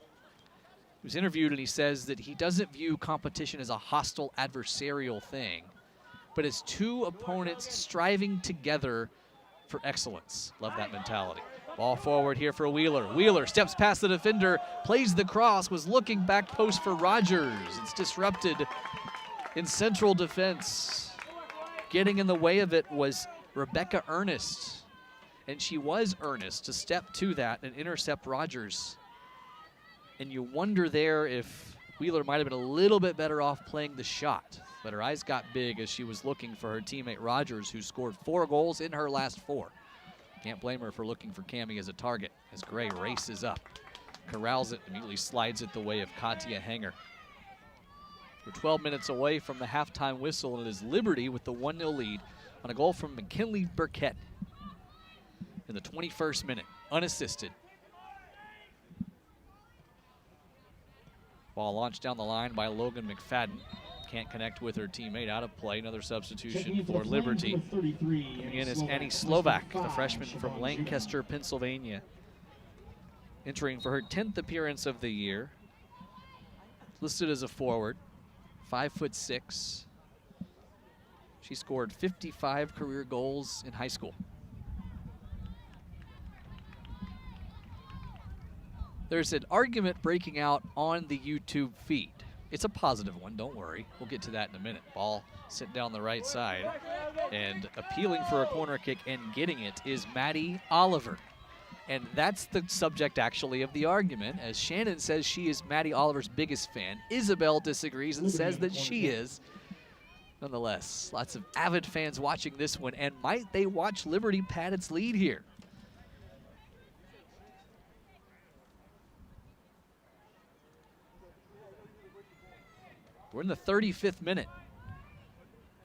He was interviewed and he says that he doesn't view competition as a hostile adversarial thing, but as 2 opponents striving together for excellence. Love that mentality. Ball forward here for Wheeler. Wheeler steps past the defender, plays the cross, was looking back post for Rogers. It's disrupted in central defense. Getting in the way of it was Rebecca Ernest. And she was earnest to step to that and intercept Rogers. And you wonder there if Wheeler might have been a little bit better off playing the shot. But her eyes got big as she was looking for her teammate Rogers, who scored 4 goals in her last 4. Can't blame her for looking for Cammie as a target as Gray races up, corrals it, immediately slides it the way of Katya Hanger. We're 12 minutes away from the halftime whistle, and it is Liberty with the 1-0 lead on a goal from McKinley Burkett in the 21st minute, unassisted. Ball launched down the line by Logan McFadden. Can't connect with her teammate, out of play. Another substitution for Liberty. Coming in is Annie Slovak, the freshman from Lancaster, Pennsylvania. Entering for her 10th appearance of the year. Listed as a forward, 5'6". She scored 55 career goals in high school. There's an argument breaking out on the YouTube feed. It's a positive one, don't worry. We'll get to that in a minute. Ball sent down the right side. And appealing for a corner kick and getting it is Maddie Oliver. And that's the subject, actually, of the argument, as Shannon says she is Maddie Oliver's biggest fan. Isabel disagrees and says that she is. Nonetheless, lots of avid fans watching this one, and might they watch Liberty pad its lead here? We're in the 35th minute.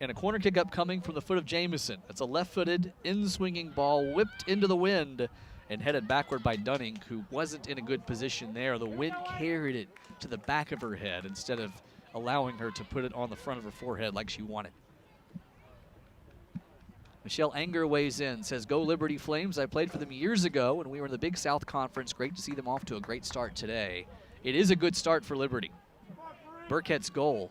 And a corner kick upcoming from the foot of Jamison. It's a left-footed, in-swinging ball whipped into the wind and headed backward by Dunning, who wasn't in a good position there. The wind carried it to the back of her head instead of allowing her to put it on the front of her forehead like she wanted. Michelle Anger weighs in, says, "Go Liberty Flames. I played for them years ago when we were in the Big South Conference. Great to see them off to a great start today." It is a good start for Liberty. Burkett's goal,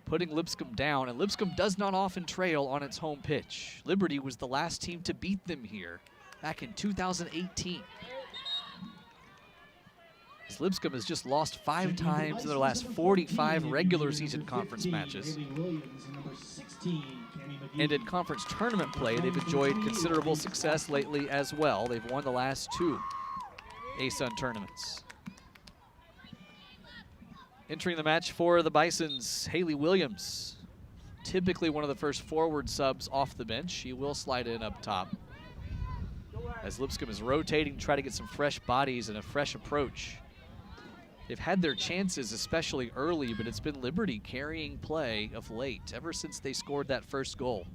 putting Lipscomb down, and Lipscomb does not often trail on its home pitch. Liberty was the last team to beat them here back in 2018. As Lipscomb has just lost 5 times in their last 45 regular season conference matches. And in conference tournament play, they've enjoyed considerable success lately as well. They've won the last 2 ASUN tournaments. Entering the match for the Bisons, Haley Williams. Typically one of the first forward subs off the bench. She will slide in up top. As Lipscomb is rotating, try to get some fresh bodies and a fresh approach. They've had their chances, especially early, but it's been Liberty carrying play of late, ever since they scored that first goal.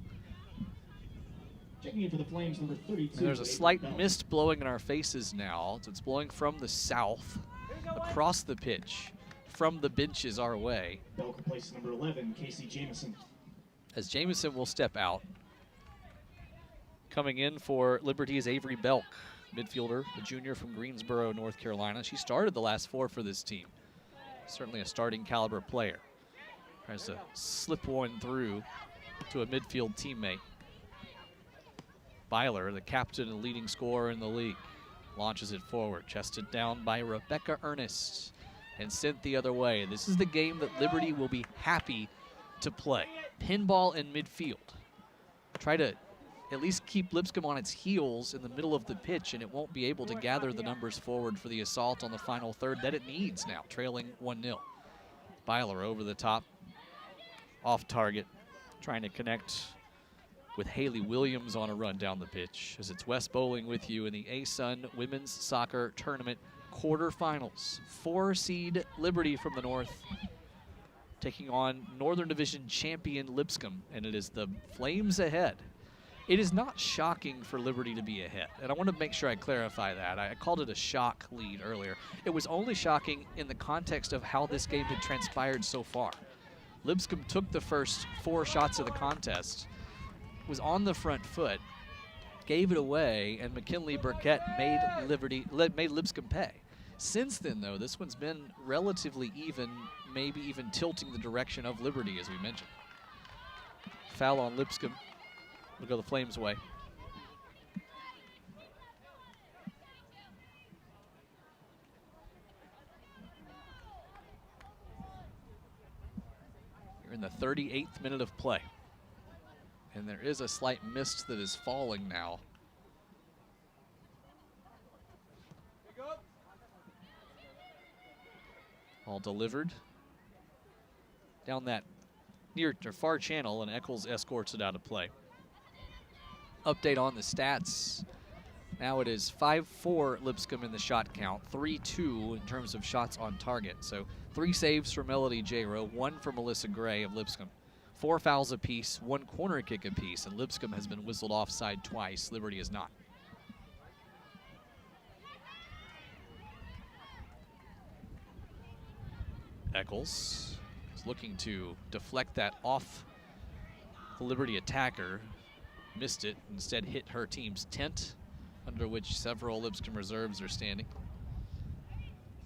Checking in for the Flames, number 32. And there's a slight mist blowing in our faces now. So it's blowing from the south, across the pitch, from the benches our way. Belk replaces number 11, Casey Jamison. As Jamison will step out. Coming in for Liberty is Avery Belk, midfielder, a junior from Greensboro, North Carolina. She started the last 4 for this team. Certainly a starting caliber player. Tries to slip one through to a midfield teammate. Byler, the captain and leading scorer in the league, launches it forward, chested down by Rebecca Ernest, and sent the other way. This is the game that Liberty will be happy to play. Pinball in midfield. Try to at least keep Lipscomb on its heels in the middle of the pitch, and it won't be able to gather the numbers forward for the assault on the final third that it needs now, trailing 1-0. Byler over the top, off target, trying to connect with Haley Williams on a run down the pitch, as it's West Bowling with you in the ASUN Women's Soccer Tournament quarterfinals. 4-seed Liberty from the north taking on Northern Division champion Lipscomb, and it is the Flames ahead. It is not shocking for Liberty to be ahead, and I want to make sure I clarify that. I called it a shock lead earlier. It was only shocking in the context of how this game had transpired so far. Lipscomb took the first 4 shots of the contest, was on the front foot, gave it away, and McKinley Burkett made Lipscomb pay. Since then, though, this one's been relatively even, maybe even tilting the direction of Liberty, as we mentioned. Foul on Lipscomb. We'll go the Flames' way. in the 38th minute of play. And there is a slight mist that is falling now. All delivered down that near or far channel, and Eccles escorts it out of play. Update on the stats. Now it is 5-4 Lipscomb in the shot count, 3-2 in terms of shots on target. So 3 saves for Melody J-Rowe, 1 for Melissa Gray of Lipscomb. 4 fouls apiece, 1 corner kick apiece, and Lipscomb has been whistled offside twice. Liberty is not. Eccles is looking to deflect that off the Liberty attacker. Missed it, instead hit her team's tent, under which several Lipscomb reserves are standing.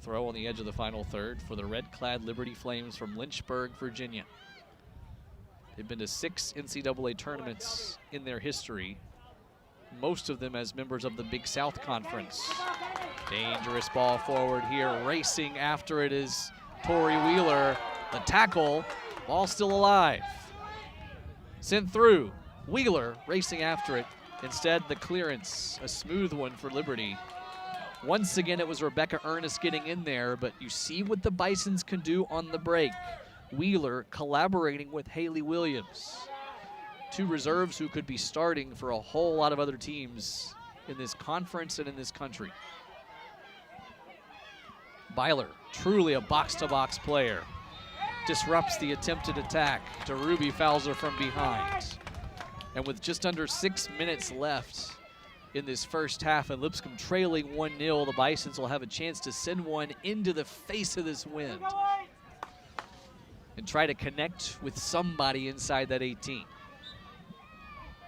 Throw on the edge of the final third for the red-clad Liberty Flames from Lynchburg, Virginia. They've been to 6 NCAA tournaments in their history, most of them as members of the Big South Conference. Dangerous ball forward here. Racing after it is Tori Wheeler. The tackle, ball still alive. Sent through. Wheeler racing after it. Instead, the clearance, a smooth one for Liberty. Once again, it was Rebecca Ernest getting in there, but you see what the Bisons can do on the break. Wheeler collaborating with Haley Williams. 2 reserves who could be starting for a whole lot of other teams in this conference and in this country. Byler, truly a box-to-box player. Disrupts the attempted attack. DeRuby fouls her from behind. And with just under 6 minutes left in this first half and Lipscomb trailing 1-0, the Bisons will have a chance to send one into the face of this wind and try to connect with somebody inside that 18.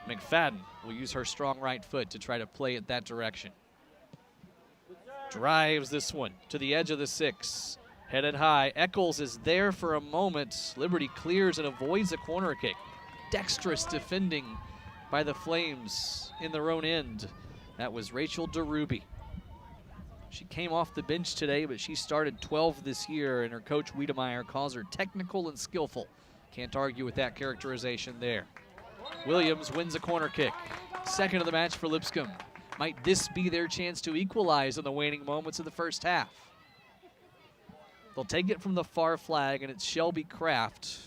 McFadden will use her strong right foot to try to play it that direction. Drives this one to the edge of the 6. Headed high. Eccles is there for a moment. Liberty clears and avoids a corner kick. Dexterous defending by the Flames in their own end. That was Rachel DeRuby. She came off the bench today, but she started 12 this year, and her coach Wiedemeyer calls her technical and skillful. Can't argue with that characterization there. Williams wins a corner kick. Second of the match for Lipscomb. Might this be their chance to equalize in the waning moments of the first half? They'll take it from the far flag, and it's Shelby Kraft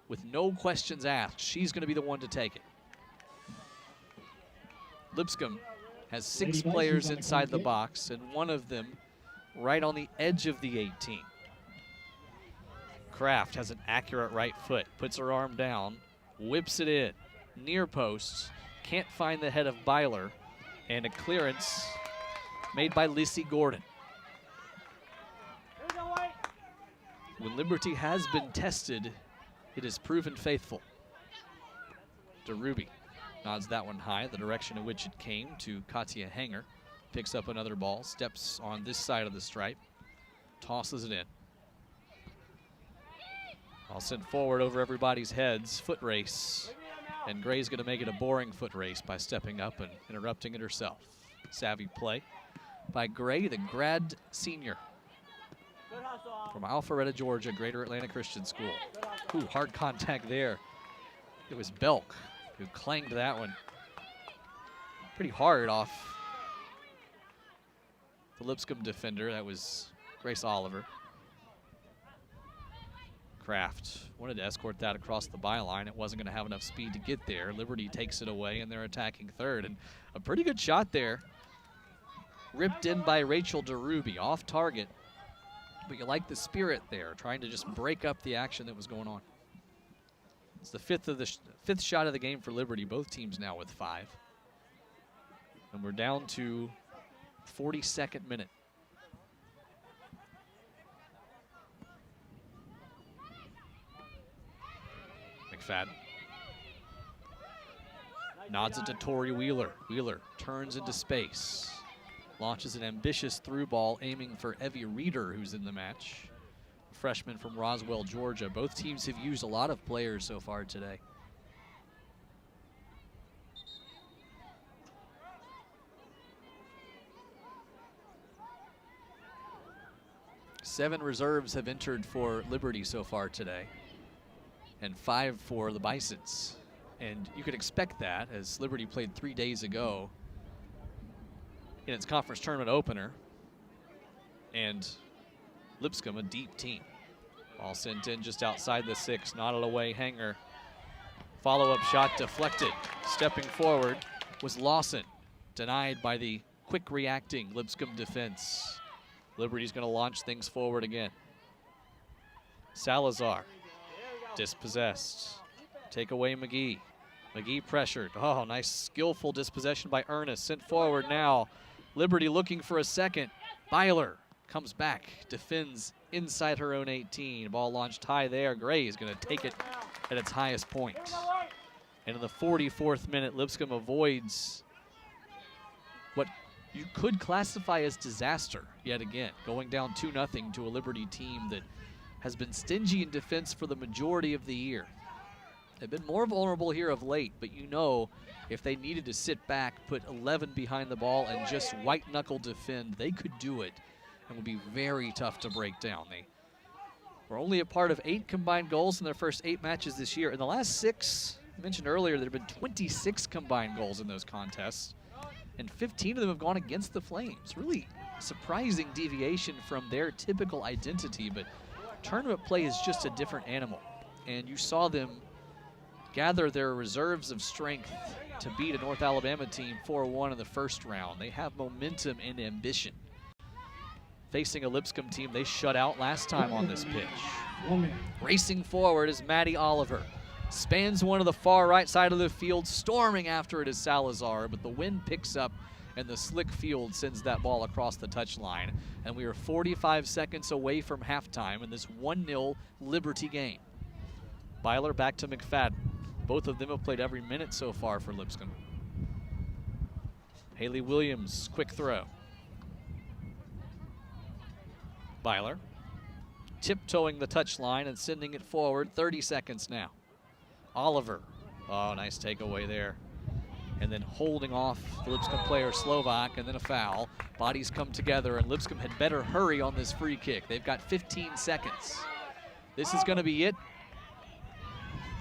with no questions asked. She's going to be the one to take it. Lipscomb has 6 players inside the box, and one of them right on the edge of the 18. Kraft has an accurate right foot, puts her arm down, whips it in, near post, can't find the head of Byler, and a clearance made by Lissy Gordon. When Liberty has been tested, it has proven faithful. DeRuby nods that one high, the direction in which it came, to Katia Hanger. Picks up another ball, steps on this side of the stripe, tosses it in. All sent forward over everybody's heads, foot race. And Gray's gonna make it a boring foot race by stepping up and interrupting it herself. Savvy play by Gray, the grad senior from Alpharetta, Georgia, Greater Atlanta Christian School. Ooh, hard contact there. It was Belk who clanged that one pretty hard off the Lipscomb defender. That was Grace Oliver. Kraft wanted to escort that across the byline. It wasn't going to have enough speed to get there. Liberty takes it away, and they're attacking third. And a pretty good shot there. Ripped in by Rachel DeRuby, off target. But you like the spirit there, trying to just break up the action that was going on. It's the fifth shot of the game for Liberty. Both teams now with 5. And we're down to 42nd minute. McFadden nods it to Tori Wheeler. Wheeler turns into space. Launches an ambitious through ball aiming for Evie Reeder, who's in the match. Freshman from Roswell, Georgia. Both teams have used a lot of players so far today. Seven reserves have entered for Liberty so far today. and 5 for the Bisons. And you could expect that, as Liberty played 3 days ago in its conference tournament opener. And Lipscomb, a deep team. Ball sent in just outside the 6, not an away hanger. Follow-up shot deflected. Stepping forward was Lawson, denied by the quick reacting Lipscomb defense. Liberty's going to launch things forward again. Salazar, dispossessed. Take away McGee. McGee pressured. Oh, nice skillful dispossession by Ernest. Sent forward now. Liberty looking for a second. Byler comes back, defends inside her own 18. Ball launched high there. Gray is going to take it at its highest point. And in the 44th minute, Lipscomb avoids what you could classify as disaster yet again, going down 2-0 to a Liberty team that has been stingy in defense for the majority of the year. They've been more vulnerable here of late, but you know if they needed to sit back, put 11 behind the ball, and just white-knuckle defend, they could do it and would be very tough to break down. They were only a part of 8 combined goals in their first 8 matches this year. In the last 6, I mentioned earlier, there have been 26 combined goals in those contests, and 15 of them have gone against the Flames. Really surprising deviation from their typical identity, but tournament play is just a different animal. And you saw them gather their reserves of strength to beat a North Alabama team 4-1 in the first round. They have momentum and ambition. Facing a Lipscomb team they shut out last time on this pitch. Racing forward is Maddie Oliver. Spans one to the far right side of the field. Storming after it is Salazar, but the wind picks up and the slick field sends that ball across the touchline. And we are 45 seconds away from halftime in this 1-0 Liberty game. Byler back to McFadden. Both of them have played every minute so far for Lipscomb. Haley Williams, quick throw. Byler tiptoeing the touchline and sending it forward. 30 seconds now. Oliver, oh, nice takeaway there. And then holding off the Lipscomb player Slovak, and then a foul. Bodies come together, and Lipscomb had better hurry on this free kick. They've got 15 seconds. This is going to be it.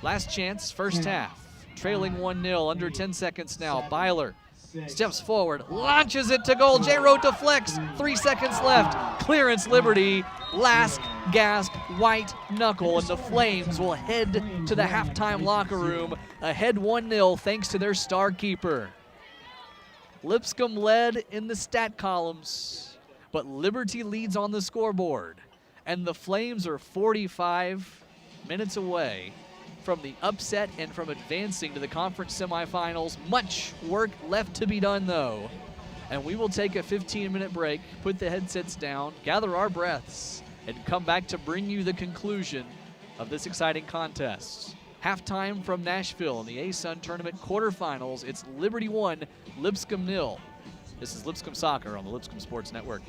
Last chance, first half. Trailing 1-0, under 10 seconds now. Byler steps forward, launches it to goal. J-Rowe deflects, 3 seconds left. Clearance Liberty, last gasp, white knuckle, and the Flames will head to the halftime locker room ahead 1-0 thanks to their star keeper. Lipscomb led in the stat columns, but Liberty leads on the scoreboard. And the Flames are 45 minutes away from the upset and from advancing to the conference semifinals. Much work left to be done, though. And we will take a 15-minute break, put the headsets down, gather our breaths, and come back to bring you the conclusion of this exciting contest. Halftime from Nashville in the ASUN Tournament quarterfinals. It's Liberty 1, Lipscomb 0. This is Lipscomb Soccer on the Lipscomb Sports Network.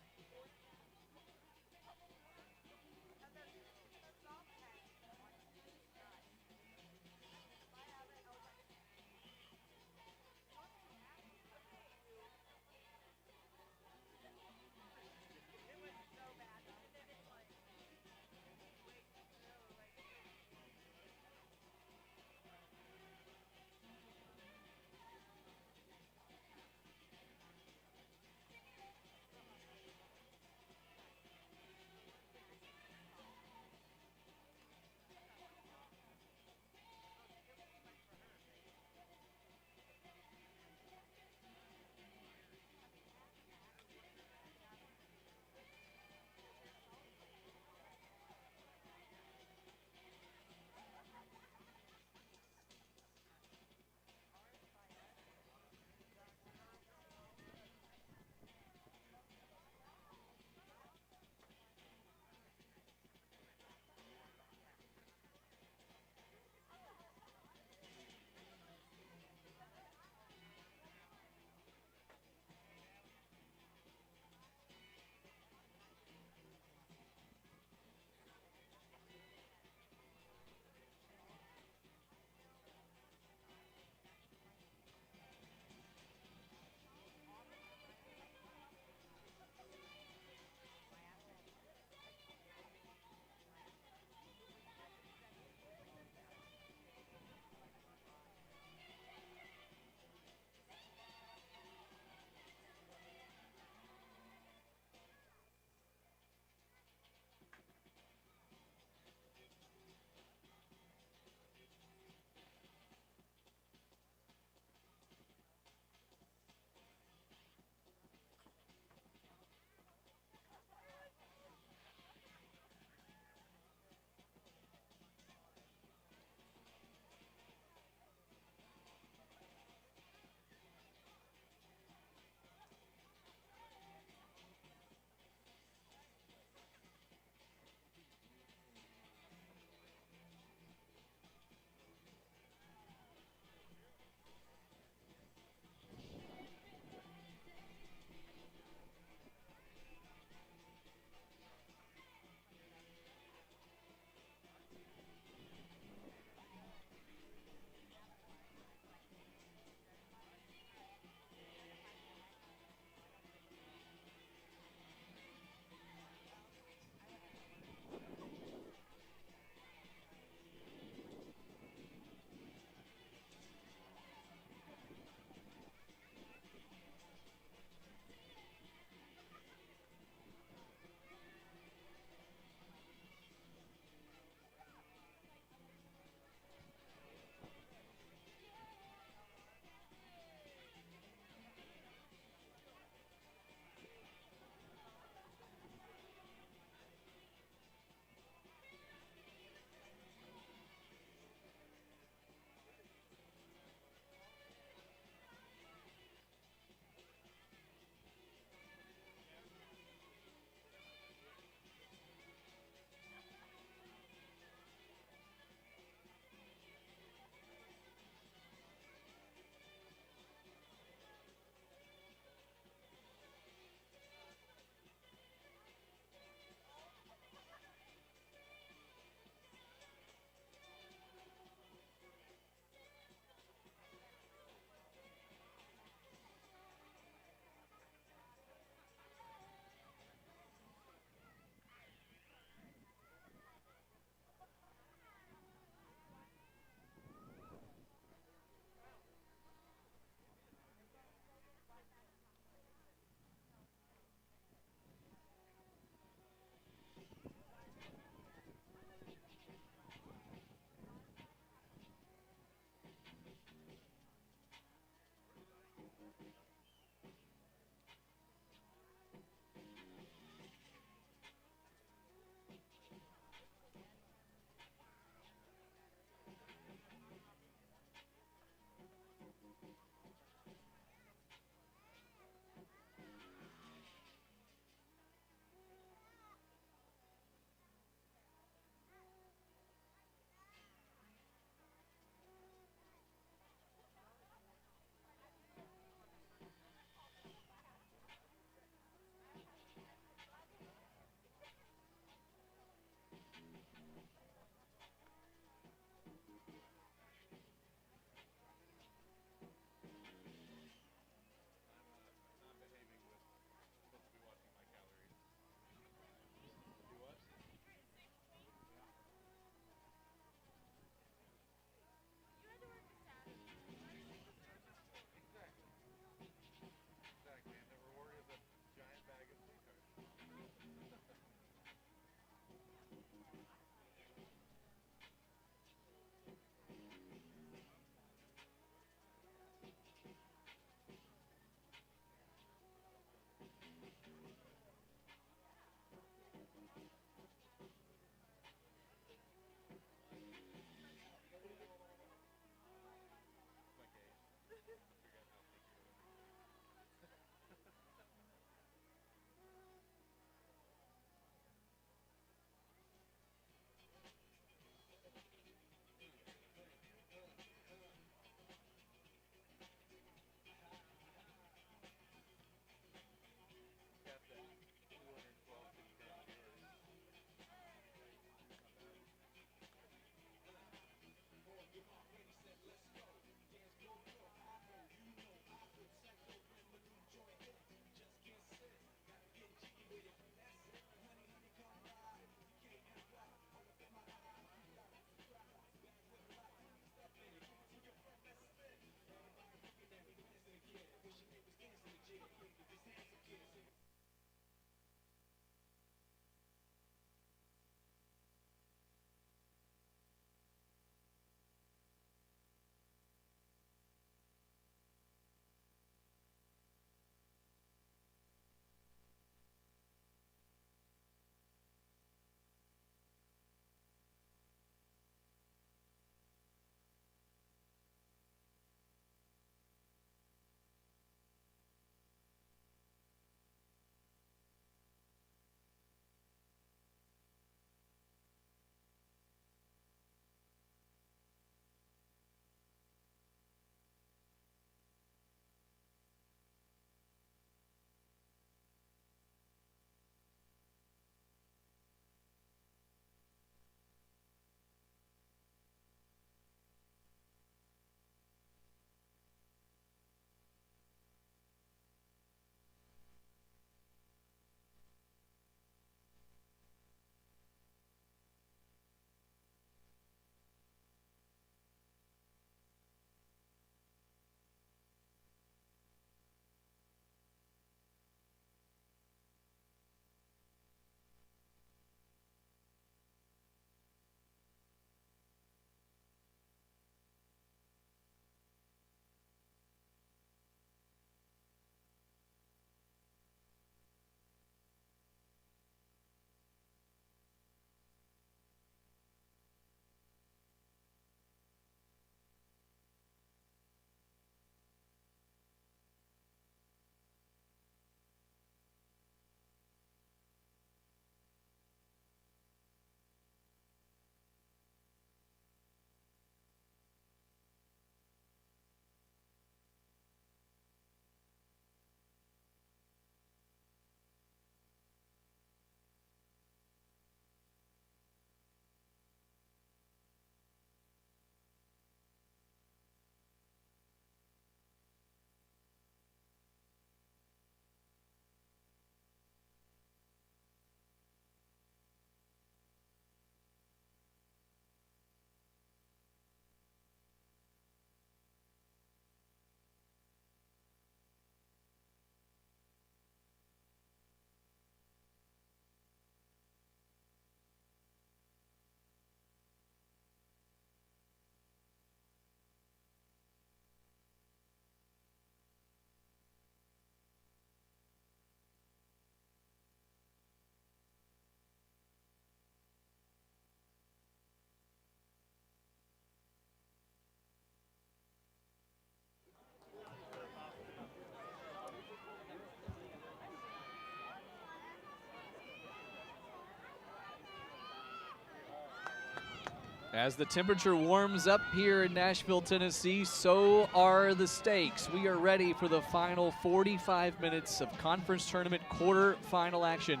As the temperature warms up here in Nashville, Tennessee, so are the stakes. We are ready for the final 45 minutes of conference tournament quarterfinal action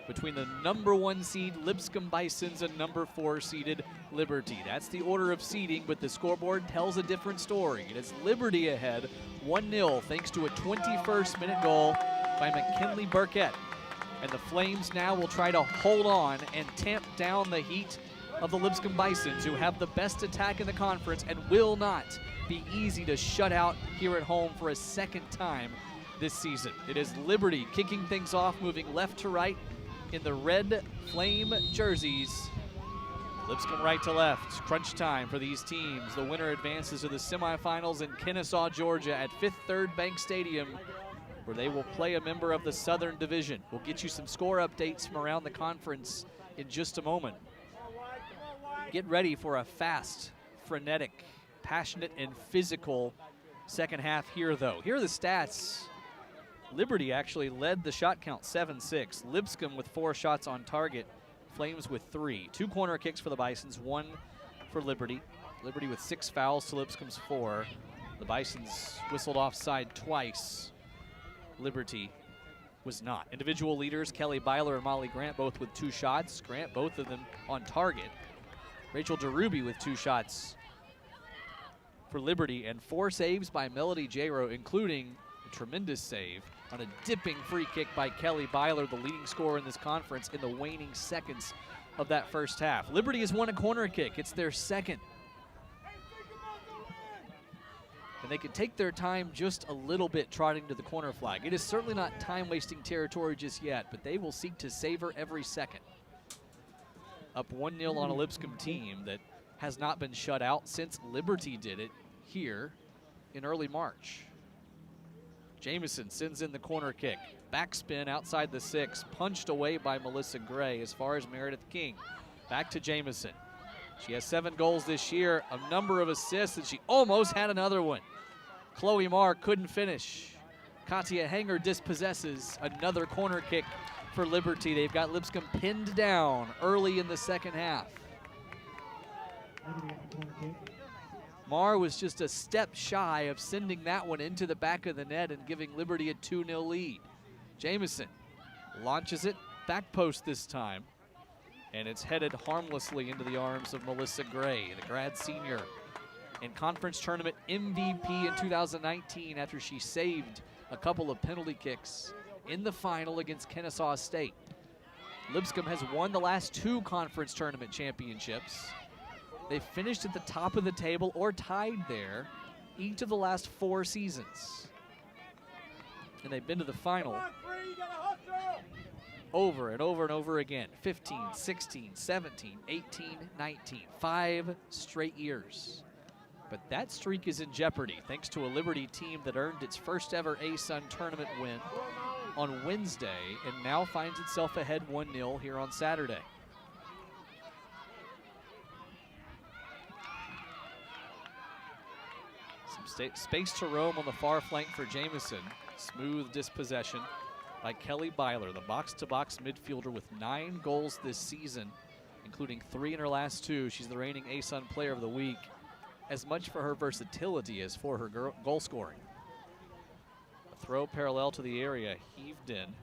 between the #1 seed Lipscomb Bisons and #4 seeded Liberty. That's the order of seeding, but the scoreboard tells a different story. It is Liberty ahead 1-0 thanks to a 21st minute goal by McKinley Burkett. And the Flames now will try to hold on and tamp down the heat of the Lipscomb Bisons, who have the best attack in the conference and will not be easy to shut out here at home for a second time this season. It is Liberty kicking things off, moving left to right in the red Flame jerseys. Lipscomb right to left. Crunch time for these teams. The winner advances to the semifinals in Kennesaw, Georgia at Fifth Third Bank Stadium, where they will play a member of the Southern Division. We'll get you some score updates from around the conference in just a moment. Get ready for a fast, frenetic, passionate, and physical second half here, though. Here are the stats. Liberty actually led the shot count 7-6. Lipscomb with 4 shots on target. Flames with 3. 2 corner kicks for the Bisons, 1 for Liberty. Liberty with 6 fouls to Lipscomb's 4. The Bisons whistled offside twice. Liberty was not. Individual leaders, Kelly Byler and Molly Grant, both with 2 shots. Grant, both of them on target. Rachel DeRuby with 2 shots for Liberty, and 4 saves by Melody Jairo, including a tremendous save on a dipping free kick by Kelly Byler, the leading scorer in this conference, in the waning seconds of that first half. Liberty has won a corner kick. It's their second. And they can take their time just a little bit trotting to the corner flag. It is certainly not time-wasting territory just yet, but they will seek to savor every second. Up 1-0 on a Lipscomb team that has not been shut out since Liberty did it here in early March. Jamison sends in the corner kick. Backspin outside the 6, punched away by Melissa Gray as far as Meredith King. Back to Jamison. She has 7 goals this year, a number of assists, and she almost had another one. Chloe Marr couldn't finish. Katia Hanger dispossesses another corner kick for Liberty. They've got Lipscomb pinned down early in the second half. Marr was just a step shy of sending that one into the back of the net and giving Liberty a 2-0 lead. Jamison launches it, back post this time, and it's headed harmlessly into the arms of Melissa Gray, the grad senior and conference tournament MVP in 2019 after she saved a couple of penalty kicks in the final against Kennesaw State. Lipscomb has won the last 2 conference tournament championships. They finished at the top of the table or tied there each of the last 4 seasons. And they've been to the final over and over and over again. 15, 16, 17, 18, 19. 5 straight years. But that streak is in jeopardy thanks to a Liberty team that earned its first ever ASUN tournament win on Wednesday and now finds itself ahead 1-0 here on Saturday. Some space to roam on the far flank for Jamison. Smooth dispossession by Kelly Byler, the box-to-box midfielder with 9 goals this season, including 3 in her last 2. She's the reigning ASUN Player of the Week, as much for her versatility as for her goal scoring. A throw parallel to the area, heaved in,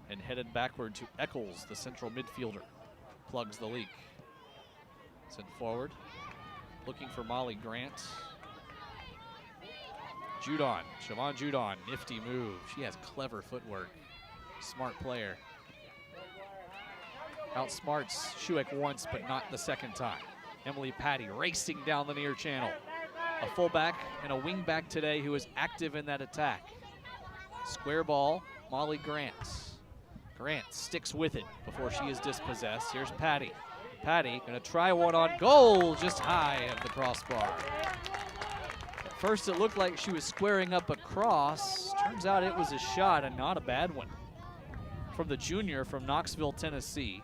and headed backward to Eccles, the central midfielder. Plugs the leak. Sent forward, looking for Molly Grant. Judon, Siobhan Judon, nifty move. She has clever footwork. Smart player. Outsmarts Schuick once, but not the second time. Emily Patty racing down the near channel. A fullback and a wingback today who is active in that attack. Square ball, Molly Grant. Grant sticks with it before she is dispossessed. Here's Patty. Patty gonna try one on goal, just high of the crossbar. At first it looked like she was squaring up a cross. Turns out it was a shot, and not a bad one, from the junior from Knoxville, Tennessee.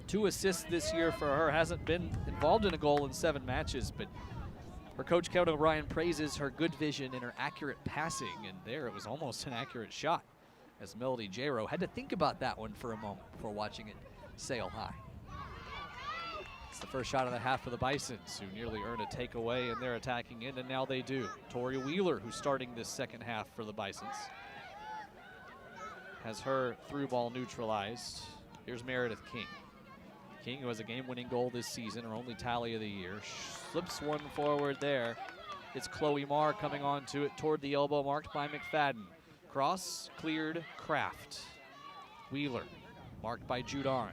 2 assists this year for her. Hasn't been involved in a goal in 7 matches, but her coach Kevin O'Brien praises her good vision and her accurate passing, and there it was almost an accurate shot, as Melody Jairo had to think about that one for a moment before watching it sail high. It's the first shot of the half for the Bisons, who nearly earned a takeaway in their attacking end, and now they do. Tori Wheeler, who's starting this second half for the Bisons, has her through ball neutralized. Here's Meredith King. King, who has a game-winning goal this season, her only tally of the year, slips one forward there. It's Chloe Marr coming on to it toward the elbow, marked by McFadden. Cross, cleared, Kraft. Wheeler, marked by Judon.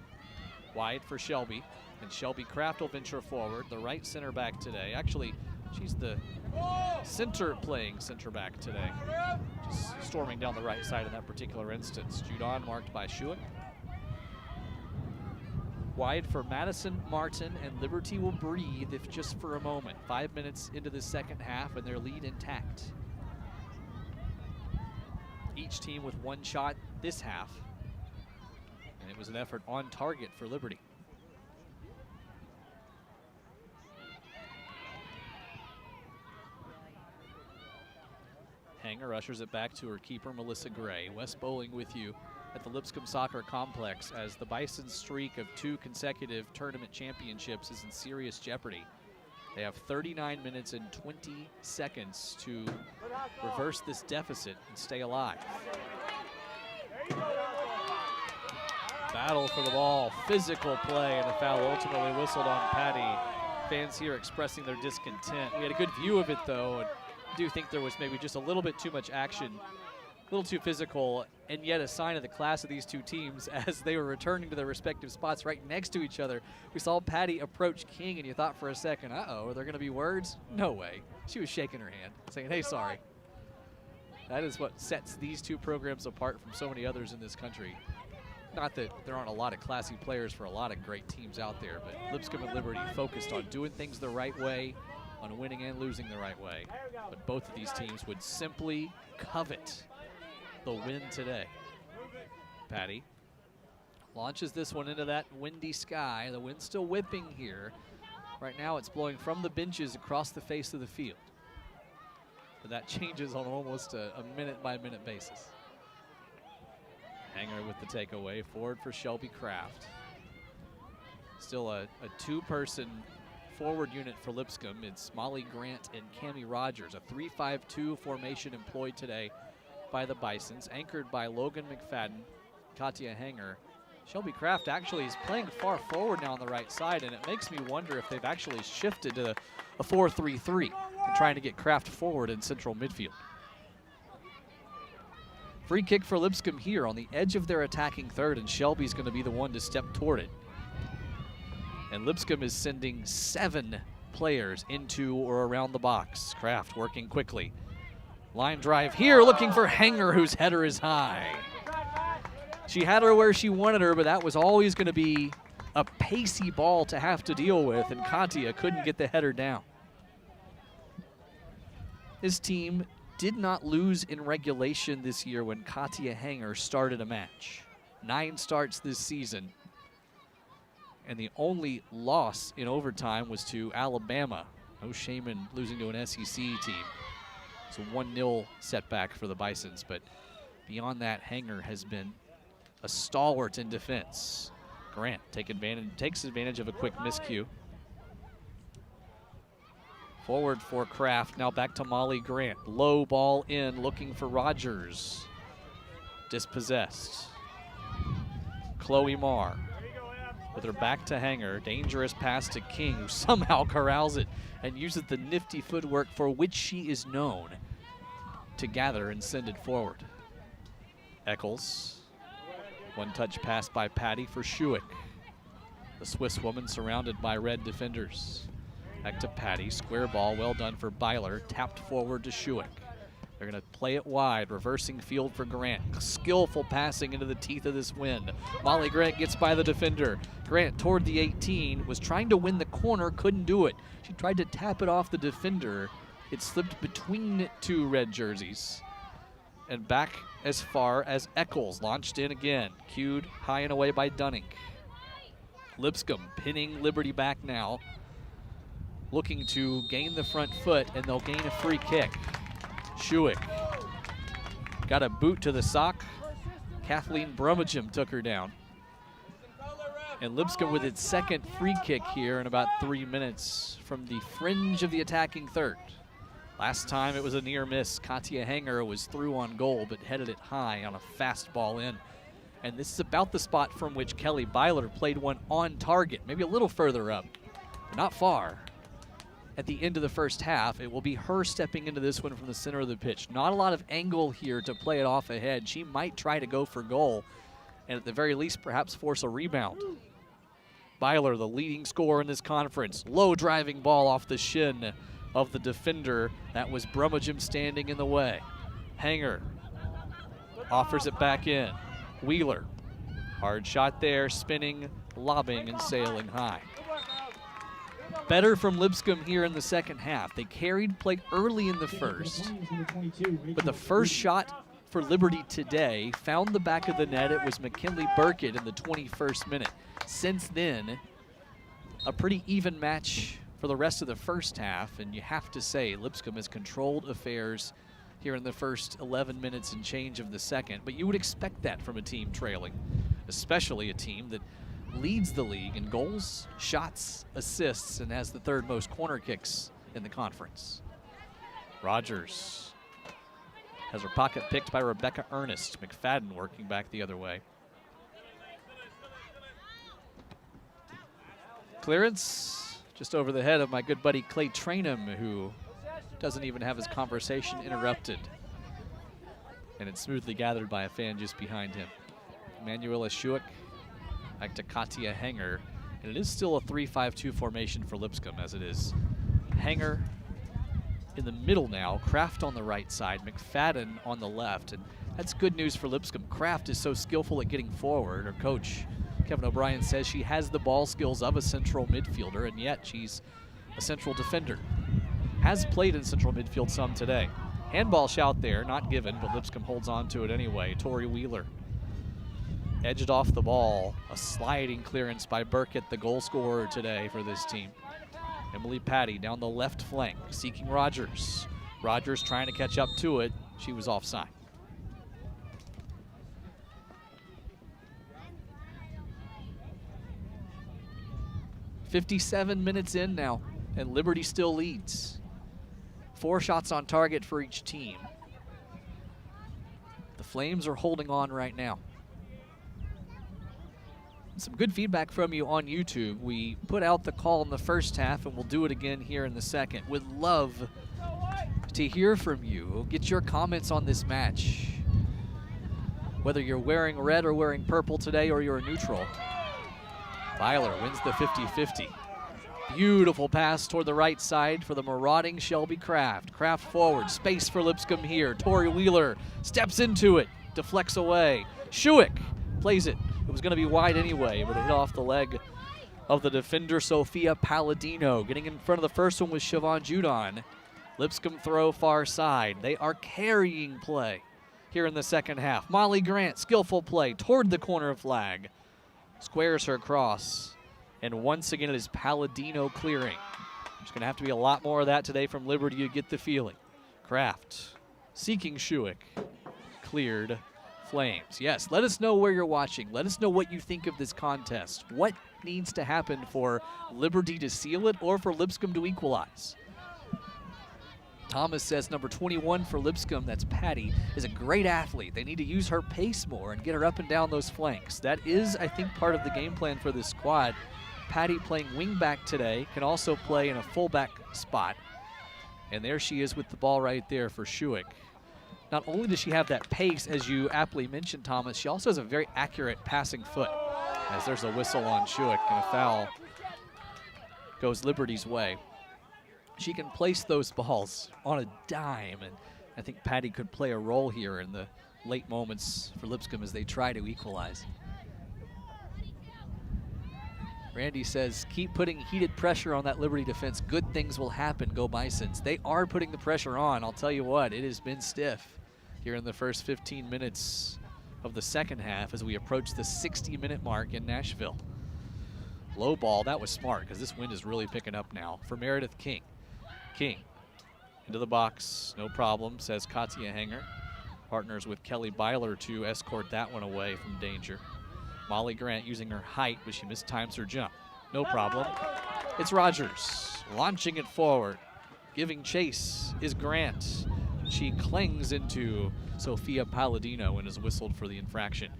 Wide for Shelby, and Shelby Kraft will venture forward, the right center back today. Actually, she's the playing center back today. Just storming down the right side in that particular instance. Judon marked by Schuick. Wide for Madison Martin, and Liberty will breathe if just for a moment. 5 minutes into the second half and their lead intact. Each team with one shot this half, and it was an effort on target for Liberty. Hanger ushers it back to her keeper, Melissa Gray. Wes Bowling with you at the Lipscomb Soccer Complex as the Bison's streak of 2 consecutive tournament championships is in serious jeopardy. They have 39 minutes and 20 seconds to reverse this deficit and stay alive. Battle for the ball, physical play, and the foul ultimately whistled on Patty. Fans here expressing their discontent. We had a good view of it, though, and I do think there was maybe just a little bit too much action, a little too physical, and yet a sign of the class of these two teams as they were returning to their respective spots right next to each other. We saw Patty approach King, and you thought for a second, uh-oh, are there going to be words? No way. She was shaking her hand, saying, hey, sorry. That is what sets these two programs apart from so many others in this country. Not that there aren't a lot of classy players for a lot of great teams out there, but Lipscomb and Liberty focused on doing things the right way, on winning and losing the right way. But both of these teams would simply covet the win today. Patty launches this one into that windy sky. The wind's still whipping here. Right now it's blowing from the benches across the face of the field. But that changes on almost a minute-by-minute basis. Hanger with the takeaway, forward for Shelby Kraft. Still a two-person forward unit for Lipscomb. It's Molly Grant and Cammie Rogers, a 3-5-2 formation employed today by the Bisons, anchored by Logan McFadden, Katia Hanger. Shelby Kraft actually is playing far forward now on the right side, and it makes me wonder if they've actually shifted to a 4-3-3 and trying to get Kraft forward in central midfield. Free kick for Lipscomb here on the edge of their attacking third, and Shelby's going to be the one to step toward it. And Lipscomb is sending 7 players into or around the box. Kraft working quickly. Line drive here, looking for Hanger, whose header is high. She had her where she wanted her, but that was always going to be a pacey ball to have to deal with, and Katia couldn't get the header down. This team did not lose in regulation this year when Katia Hanger started a match. 9 starts this season. And the only loss in overtime was to Alabama. No shame in losing to an SEC team. It's a 1-0 setback for the Bisons, but beyond that, Hanger has been a stalwart in defense. Grant takes advantage of a quick miscue. Forward for Kraft, now back to Molly Grant. Low ball in, looking for Rogers. Dispossessed. Chloe Marr with her back to Hanger. Dangerous pass to King, who somehow corrals it and uses the nifty footwork for which she is known to gather and send it forward. Eccles. One-touch pass by Patty for Schuick. The Swiss woman surrounded by red defenders. Back to Patty, square ball, well done for Byler, tapped forward to Schuick. They're gonna play it wide, reversing field for Grant. Skillful passing into the teeth of this wind. Molly Grant gets by the defender. Grant toward the 18, was trying to win the corner, couldn't do it. She tried to tap it off the defender. It slipped between 2 red jerseys. And back as far as Eccles, launched in again. Cued high and away by Dunning. Lipscomb pinning Liberty back now. Looking to gain the front foot, and they'll gain a free kick. Schuick got a boot to the sock. Kathleen Brummagem took her down. And Lipscomb with its second free kick here in about 3 minutes from the fringe of the attacking third. Last time it was a near miss. Katia Hanger was through on goal but headed it high on a fast ball in. And this is about the spot from which Kelly Byler played one on target, maybe a little further up, but not far. At the end of the first half, it will be her stepping into this one from the center of the pitch. Not a lot of angle here to play it off ahead. She might try to go for goal and at the very least perhaps force a rebound. Byler, the leading scorer in this conference. Low driving ball off the shin of the defender. That was Brummagem standing in the way. Hanger offers it back in. Wheeler, hard shot there, spinning, lobbing, and sailing high. Better from Lipscomb here in the second half. They carried play early in the first, but the first shot for Liberty today found the back of the net. It was McKinley Burkett in the 21st minute. Since then, a pretty even match for the rest of the first half, and you have to say Lipscomb has controlled affairs here in the first 11 minutes and change of the second, but you would expect that from a team trailing, especially a team that leads the league in goals, shots, assists, and has the third most corner kicks in the conference. Rogers has her pocket picked by Rebecca Ernest. McFadden working back the other way. Clearance just over the head of my good buddy Clay Trainham, who doesn't even have his conversation interrupted. And it's smoothly gathered by a fan just behind him. Manuela Schuick back to Katia Hanger. And it is still a 3-5-2 formation for Lipscomb, as it is Hanger in the middle now, Kraft on the right side, McFadden on the left. And that's good news for Lipscomb. Kraft is so skillful at getting forward. Her coach, Kevin O'Brien, says she has the ball skills of a central midfielder, and yet she's a central defender. Has played in central midfield some today. Handball shout there, not given, but Lipscomb holds on to it anyway. Tori Wheeler edged off the ball. A sliding clearance by Burkett, the goal scorer today for this team. Emily Patty down the left flank, seeking Rogers. Rogers trying to catch up to it. She was offside. .57 minutes in now, and Liberty still leads. 4 shots on target for each team. The Flames are holding on right now. Some good feedback from you on YouTube. We put out the call in the first half, and we'll do it again here in the second. Would love to hear from you. Get your comments on this match. Whether you're wearing red or wearing purple today, or you're a neutral. Byler wins the 50-50. Beautiful pass toward the right side for the marauding Shelby Kraft. Kraft forward, space for Lipscomb here. Tori Wheeler steps into it, deflects away. Schuick plays it. It was going to be wide anyway, but it hit off the leg of the defender, Sophia Palladino. Getting in front of the first one was Siobhan Judon. Lipscomb throw far side. They are carrying play here in the second half. Molly Grant, skillful play toward the corner flag. Squares her cross. And once again, it is Palladino clearing. There's going to have to be a lot more of that today from Liberty, you get the feeling. Kraft seeking Schuick. Cleared. Flames. Yes, let us know where you're watching. Let us know what you think of this contest. What needs to happen for Liberty to seal it or for Lipscomb to equalize? Thomas says number 21 for Lipscomb, that's Patty, is a great athlete. They need to use her pace more and get her up and down those flanks. That is, I think, part of the game plan for this squad. Patty playing wingback today, can also play in a fullback spot. And there she is with the ball right there for Schuick. Not only does she have that pace, as you aptly mentioned, Thomas, she also has a very accurate passing foot. As there's a whistle on Schuick and a foul goes Liberty's way. She can place those balls on a dime, and I think Patty could play a role here in the late moments for Lipscomb as they try to equalize. Randy says, keep putting heated pressure on that Liberty defense. Good things will happen, go Bisons. They are putting the pressure on. I'll tell you what, it has been stiff here in the first 15 minutes of the second half as we approach the 60-minute mark in Nashville. Low ball, that was smart because this wind is really picking up now for Meredith King. King into the box, no problem, says Katia Hanger. Partners with Kelly Byler to escort that one away from danger. Molly Grant using her height, but she mistimes her jump. No problem. It's Rogers launching it forward. Giving chase is Grant. She clings into Sophia Palladino and is whistled for the infraction.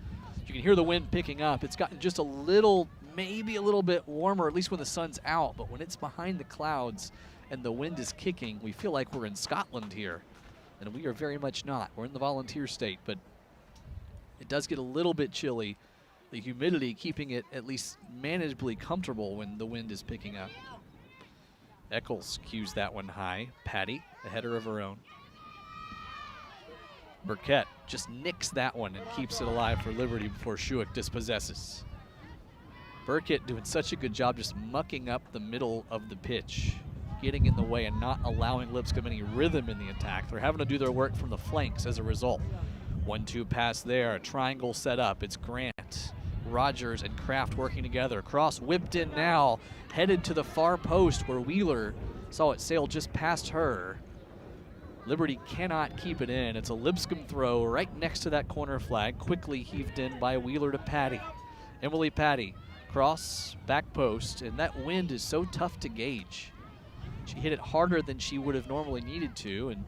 You can hear the wind picking up. It's gotten just a little, maybe a little bit warmer, at least when the sun's out. But when it's behind the clouds and the wind is kicking, we feel like we're in Scotland here. And we are very much not. We're in the volunteer state, but it does get a little bit chilly. The humidity keeping it at least manageably comfortable when the wind is picking up. Eccles cues that one high. Patty, a header of her own. Burkett just nicks that one and keeps it alive for Liberty before Schuick dispossesses. Burkett doing such a good job just mucking up the middle of the pitch, getting in the way and not allowing Lipscomb any rhythm in the attack. They're having to do their work from the flanks as a result. 1-2 pass there, a triangle set up. It's Grant, Rogers, and Kraft working together. Cross whipped in now, headed to the far post where Wheeler saw it sail just past her. Liberty cannot keep it in. It's a Lipscomb throw right next to that corner flag, quickly heaved in by Wheeler to Patty. Emily Patty, cross, back post, and that wind is so tough to gauge. She hit it harder than she would have normally needed to, and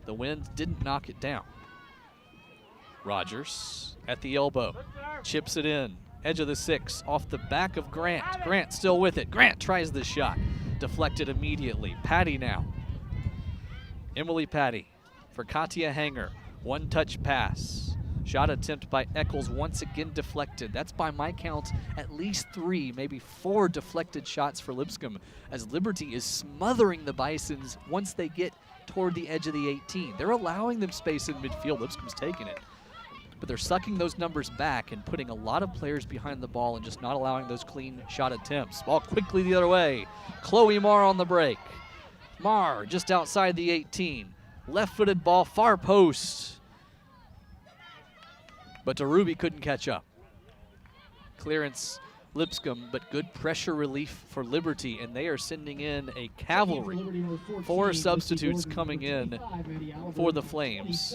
the wind didn't knock it down. Rogers at the elbow, chips it in, edge of the 6, off the back of Grant. Grant still with it. Grant tries the shot, deflected immediately. Patty now. Emily Patty for Katya Hanger. One-touch pass. Shot attempt by Eccles once again deflected. That's by my count at least 3, maybe 4 deflected shots for Lipscomb as Liberty is smothering the Bisons once they get toward the edge of the 18. They're allowing them space in midfield. Lipscomb's taking it. But they're sucking those numbers back and putting a lot of players behind the ball and just not allowing those clean shot attempts. Ball quickly the other way. Chloe Marr on the break. Marr just outside the 18. Left-footed ball, far post. But Ruby couldn't catch up. Clearance Lipscomb, but good pressure relief for Liberty, and they are sending in a cavalry. 4 substitutes coming in for the Flames.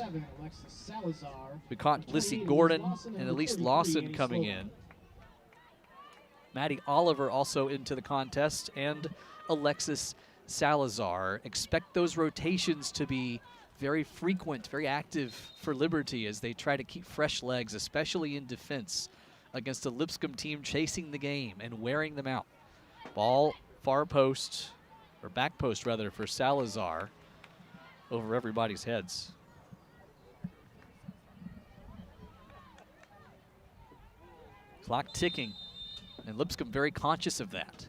We caught Lissy Gordon and Elise Lawson coming in. Maddie Oliver also into the contest, and Alexis Salazar. Expect those rotations to be very frequent, very active for Liberty as they try to keep fresh legs, especially in defense against a Lipscomb team chasing the game and wearing them out. Ball far post, or back post rather, for Salazar over everybody's heads. Clock ticking, and Lipscomb very conscious of that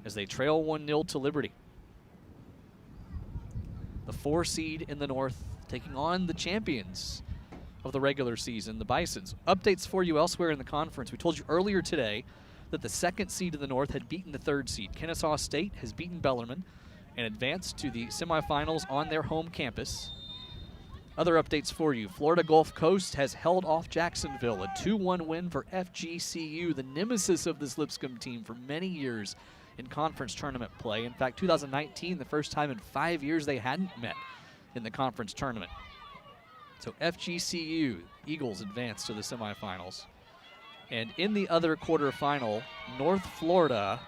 as they trail 1-0 to Liberty. The 4 seed in the North taking on the champions of the regular season, the Bisons. Updates for you elsewhere in the conference. We told you earlier today that the 2nd seed in the North had beaten the 3rd seed. Kennesaw State has beaten Bellarmine and advanced to the semifinals on their home campus. Other updates for you. Florida Gulf Coast has held off Jacksonville, a 2-1 win for FGCU, the nemesis of this Lipscomb team for many years in conference tournament play. In fact, 2019, the first time in 5 years they hadn't met in the conference tournament. So FGCU, Eagles advance to the semifinals. And in the other quarterfinal, North Florida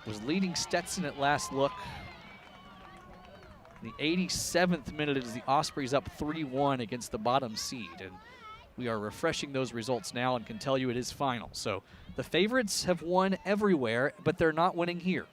was leading Stetson at last look. In the 87th minute as the Ospreys up 3-1 against the bottom seed. And we are refreshing those results now and can tell you it is final. So the favorites have won everywhere, but they're not winning here.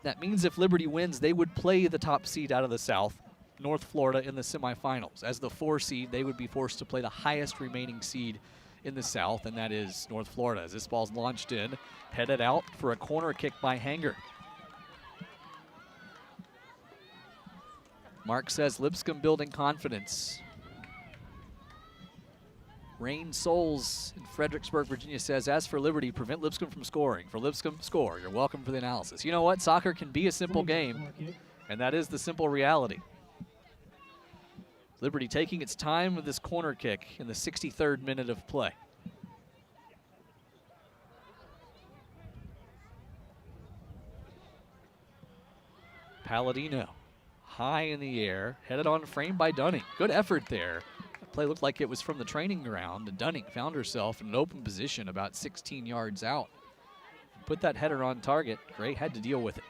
That means if Liberty wins, they would play the top seed out of the South, North Florida, in the semifinals. As the 4 seed, they would be forced to play the highest remaining seed in the South, and that is North Florida. As this ball's launched in, headed out for a corner kick by Hanger. Mark says Lipscomb building confidence. Rain Souls in Fredericksburg, Virginia says, as for Liberty, prevent Lipscomb from scoring. For Lipscomb, score. You're welcome for the analysis. You know what? Soccer can be a simple game, and that is the simple reality. Liberty taking its time with this corner kick in the 63rd minute of play. Palladino high in the air, headed on frame by Dunning. Good effort there Play looked like it was from the training ground, and Dunning found herself in an open position about 16 yards out. Put that header on target. Gray had to deal with it.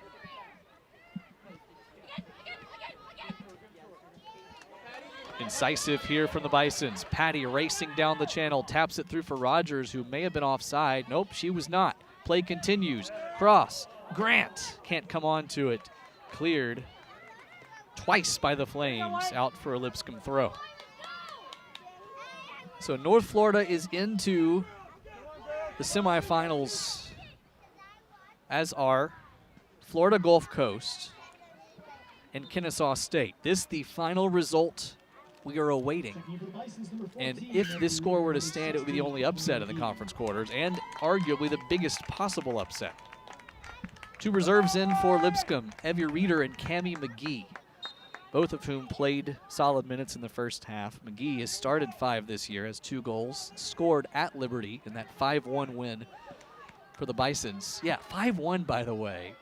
Incisive here from the Bisons. Patty racing down the channel, taps it through for Rogers, who may have been offside. Nope, she was not. Play continues. Cross. Grant can't come on to it. Cleared twice by the Flames, out for a Lipscomb throw. So North Florida is into the semifinals, as are Florida Gulf Coast and Kennesaw State. This the final result we are awaiting. And if this score were to stand, it would be the only upset in the conference quarters and arguably the biggest possible upset. Two reserves in for Lipscomb, Evie Reeder and Cammie McGee, both of whom played solid minutes in the first half. McGee has started 5 this year, has 2 goals, scored at Liberty in that 5-1 win for the Bisons. Yeah, 5-1, by the way.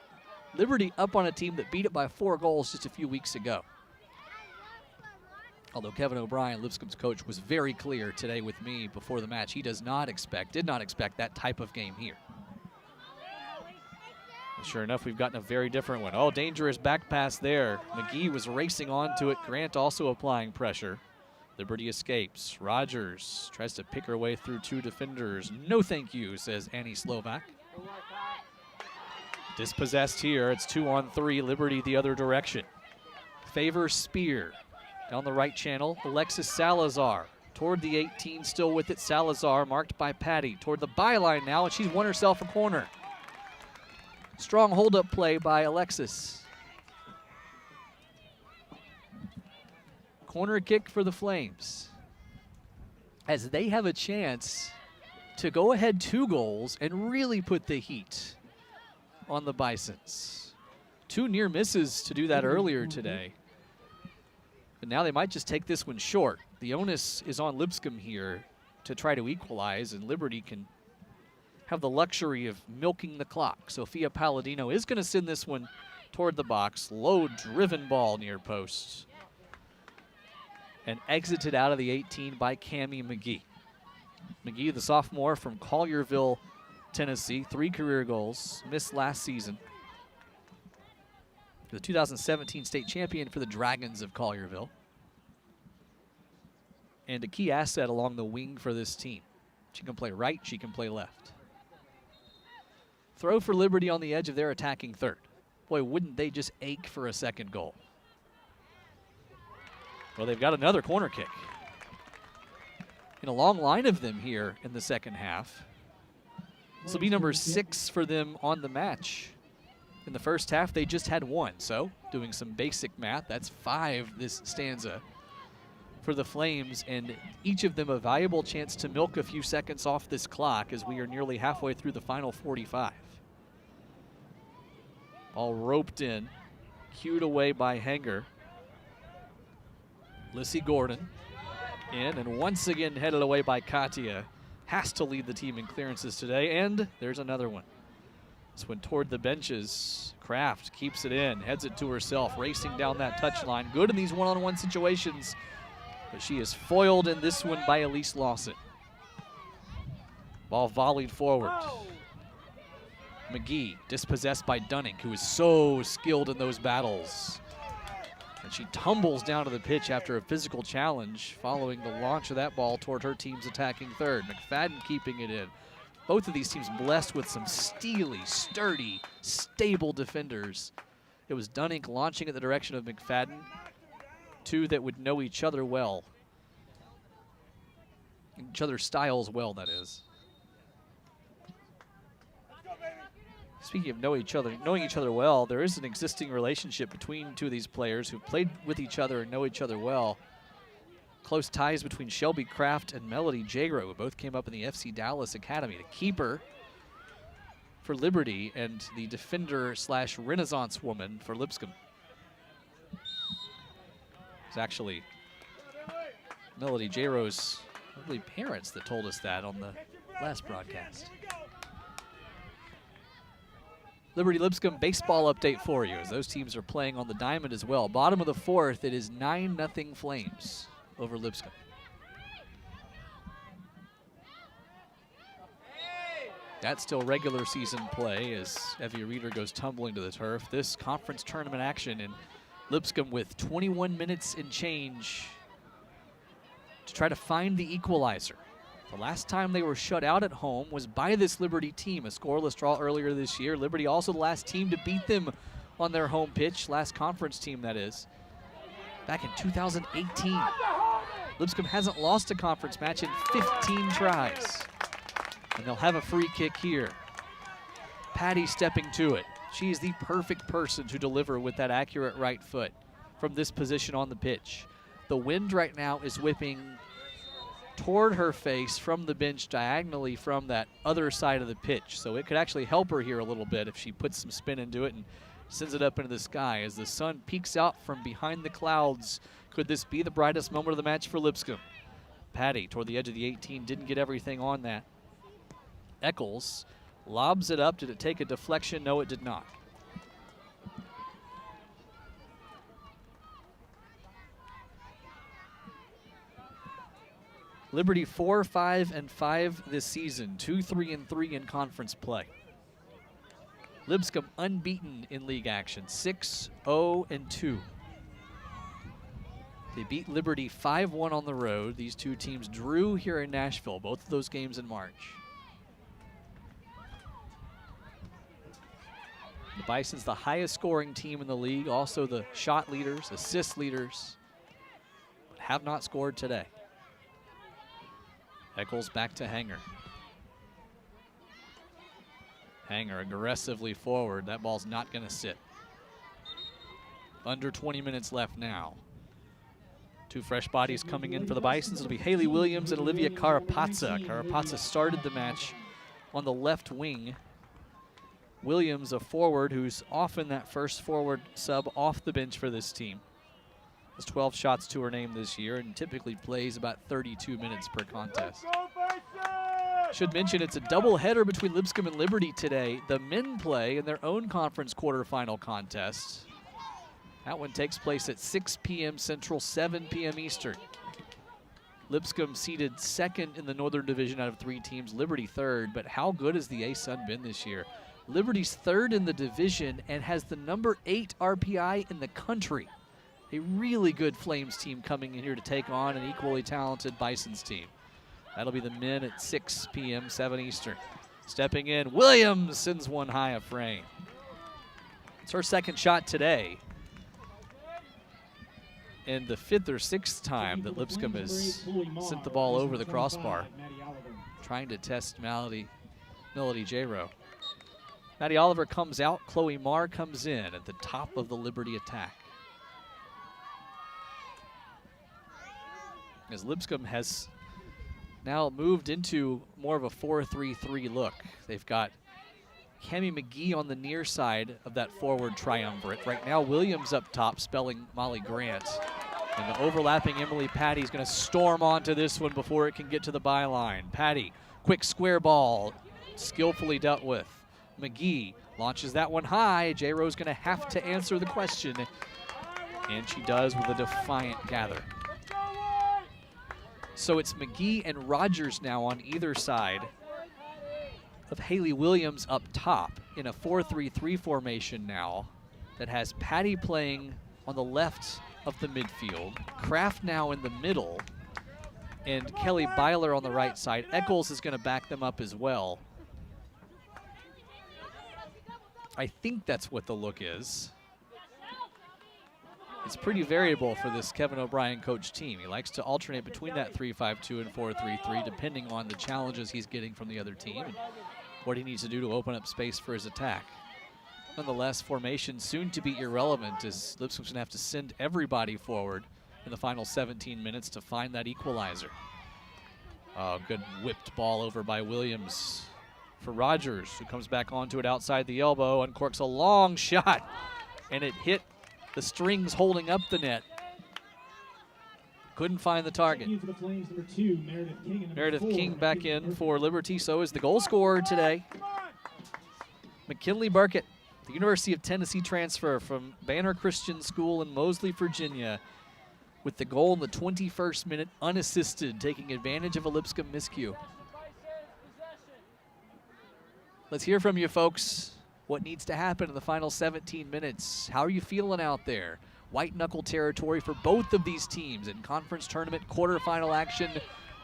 Liberty up on a team that beat it by 4 goals just a few weeks ago. Although Kevin O'Brien, Lipscomb's coach, was very clear today with me before the match. He did not expect that type of game here. And sure enough, we've gotten a very different one. Oh, dangerous back pass there. McGee was racing onto it. Grant also applying pressure. Liberty escapes. Rogers tries to pick her way through 2 defenders. No thank you, says Annie Slovak. Dispossessed here. It's 2-on-3. Liberty the other direction. Favor Spear. Down the right channel, Alexis Salazar. Toward the 18, still with it, Salazar, marked by Patty. Toward the byline now, and she's won herself a corner. Strong hold-up play by Alexis. Corner kick for the Flames, as they have a chance to go ahead 2 goals and really put the heat on the Bisons. 2 near misses to do that earlier today. But now they might just take this one short. The onus is on Lipscomb here to try to equalize, and Liberty can have the luxury of milking the clock. Sophia Palladino is going to send this one toward the box. Low-driven ball near post. And exited out of the 18 by Cammie McGee. McGee, the sophomore from Collierville, Tennessee, 3 career goals, missed last season. The 2017 state champion for the Dragons of Collierville. And a key asset along the wing for this team. She can play right, she can play left. Throw for Liberty on the edge of their attacking third. Boy, wouldn't they just ache for a second goal. Well, they've got another corner kick. And a long line of them here in the second half. This will be number 6 for them on the match. In the first half, they just had 1. So, doing some basic math, that's 5 this stanza for the Flames, and each of them a valuable chance to milk a few seconds off this clock as we are nearly halfway through the final 45. All roped in, cued away by Hanger. Lissy Gordon in, and once again headed away by Katia. Has to lead the team in clearances today, and there's another one. This one toward the benches. Kraft keeps it in, heads it to herself, racing down that touchline. Good in these one-on-one situations, but she is foiled in this one by Elise Lawson. Ball volleyed forward. McGee dispossessed by Dunning, who is so skilled in those battles. And she tumbles down to the pitch after a physical challenge following the launch of that ball toward her team's attacking third. McFadden keeping it in. Both of these teams blessed with some steely, sturdy, stable defenders. It was Dunning launching in the direction of McFadden. 2 that would know each other well. Each other's styles well, that is. Speaking of knowing each other well, there is an existing relationship between 2 of these players who played with each other and know each other well. Close ties between Shelby Kraft and Melody Jagro, who both came up in the FC Dallas Academy. The keeper for Liberty and the defender / Renaissance woman for Lipscomb. It's actually Melody Jagro's lovely parents that told us that on the last broadcast. Liberty Lipscomb baseball update for you as those teams are playing on the diamond as well. Bottom of the 4th, it is 9-0 Flames over Lipscomb. That's still regular season play as Evie Reeder goes tumbling to the turf. This conference tournament action in Lipscomb with 21 minutes and change to try to find the equalizer. The last time they were shut out at home was by this Liberty team, a scoreless draw earlier this year. Liberty also the last team to beat them on their home pitch, last conference team that is, back in 2018. Lipscomb hasn't lost a conference match in 15 tries. And they'll have a free kick here. Patty stepping to it. She's the perfect person to deliver with that accurate right foot from this position on the pitch. The wind right now is whipping toward her face from the bench diagonally from that other side of the pitch. So it could actually help her here a little bit if she puts some spin into it and sends it up into the sky. As the sun peeks out from behind the clouds, could this be the brightest moment of the match for Lipscomb? Patty toward the edge of the 18, didn't get everything on that. Eccles lobs it up. Did it take a deflection? No, it did not. Liberty 4-5-5 this season, 2-3-3 in conference play. Lipscomb unbeaten in league action, 6-0-2. They beat Liberty 5-1 on the road. These two teams drew here in Nashville, both of those games in March. The Bison's the highest scoring team in the league, also the shot leaders, assist leaders, but have not scored today. Eccles back to Hanger. Hanger aggressively forward. That ball's not going to sit. Under 20 minutes left now. Two fresh bodies coming in for the Bisons. It'll be Haley Williams and Olivia Carapazza. Carapazza started the match on the left wing. Williams, a forward who's often that first forward sub off the bench for this team. Has 12 shots to her name this year and typically plays about 32 minutes per contest. Should mention it's a doubleheader between Lipscomb and Liberty today. The men play in their own conference quarterfinal contest. That one takes place at 6 p.m. Central, 7 p.m. Eastern. Lipscomb seated second in the Northern Division out of 3 teams, Liberty third, but how good has the A-Sun been this year? Liberty's third in the division and has the number 8 RPI in the country. A really good Flames team coming in here to take on an equally talented Bisons team. That'll be the men at 6 p.m., 7 Eastern. Stepping in, Williams sends one high of frame. It's her second shot today. And the 5th or 6th time that Lipscomb has sent the ball over the crossbar, trying to test Melody J-Rowe. Maddie Oliver comes out, Chloe Marr comes in at the top of the Liberty attack. As Lipscomb has now moved into more of a 4-3-3 look. They've got Cami McGee on the near side of that forward triumvirate. Right now, Williams up top, spelling Molly Grant. And the overlapping Emily Patty is going to storm onto this one before it can get to the byline. Patty, quick square ball, skillfully dealt with. McGee launches that one high. J-Rowe's going to have to answer the question. And she does with a defiant gather. So it's McGee and Rogers now on either side of Haley Williams up top in a 4-3-3 formation now that has Patty playing on the left of the midfield, Kraft now in the middle, and Kelly Byler on the right side. Eccles is going to back them up as well. I think that's what the look is. It's pretty variable for this Kevin O'Brien coach team. He likes to alternate between that 3-5-2 and 4-3-3 depending on the challenges he's getting from the other team and what he needs to do to open up space for his attack. Nonetheless, formation soon to be irrelevant as Lipscomb's gonna have to send everybody forward in the final 17 minutes to find that equalizer. Oh, good whipped ball over by Williams for Rogers, who comes back onto it outside the elbow, uncorks a long shot, and it hit the strings holding up the net. Couldn't find the target. Meredith King back in for Liberty, so is the goal scorer today. McKinley Burkett, the University of Tennessee transfer from Banner Christian School in Moseley, Virginia, with the goal in the 21st minute unassisted, taking advantage of a Lipscomb miscue. Let's hear from you folks. What needs to happen in the final 17 minutes? How are you feeling out there? White knuckle territory for both of these teams in conference tournament quarterfinal action.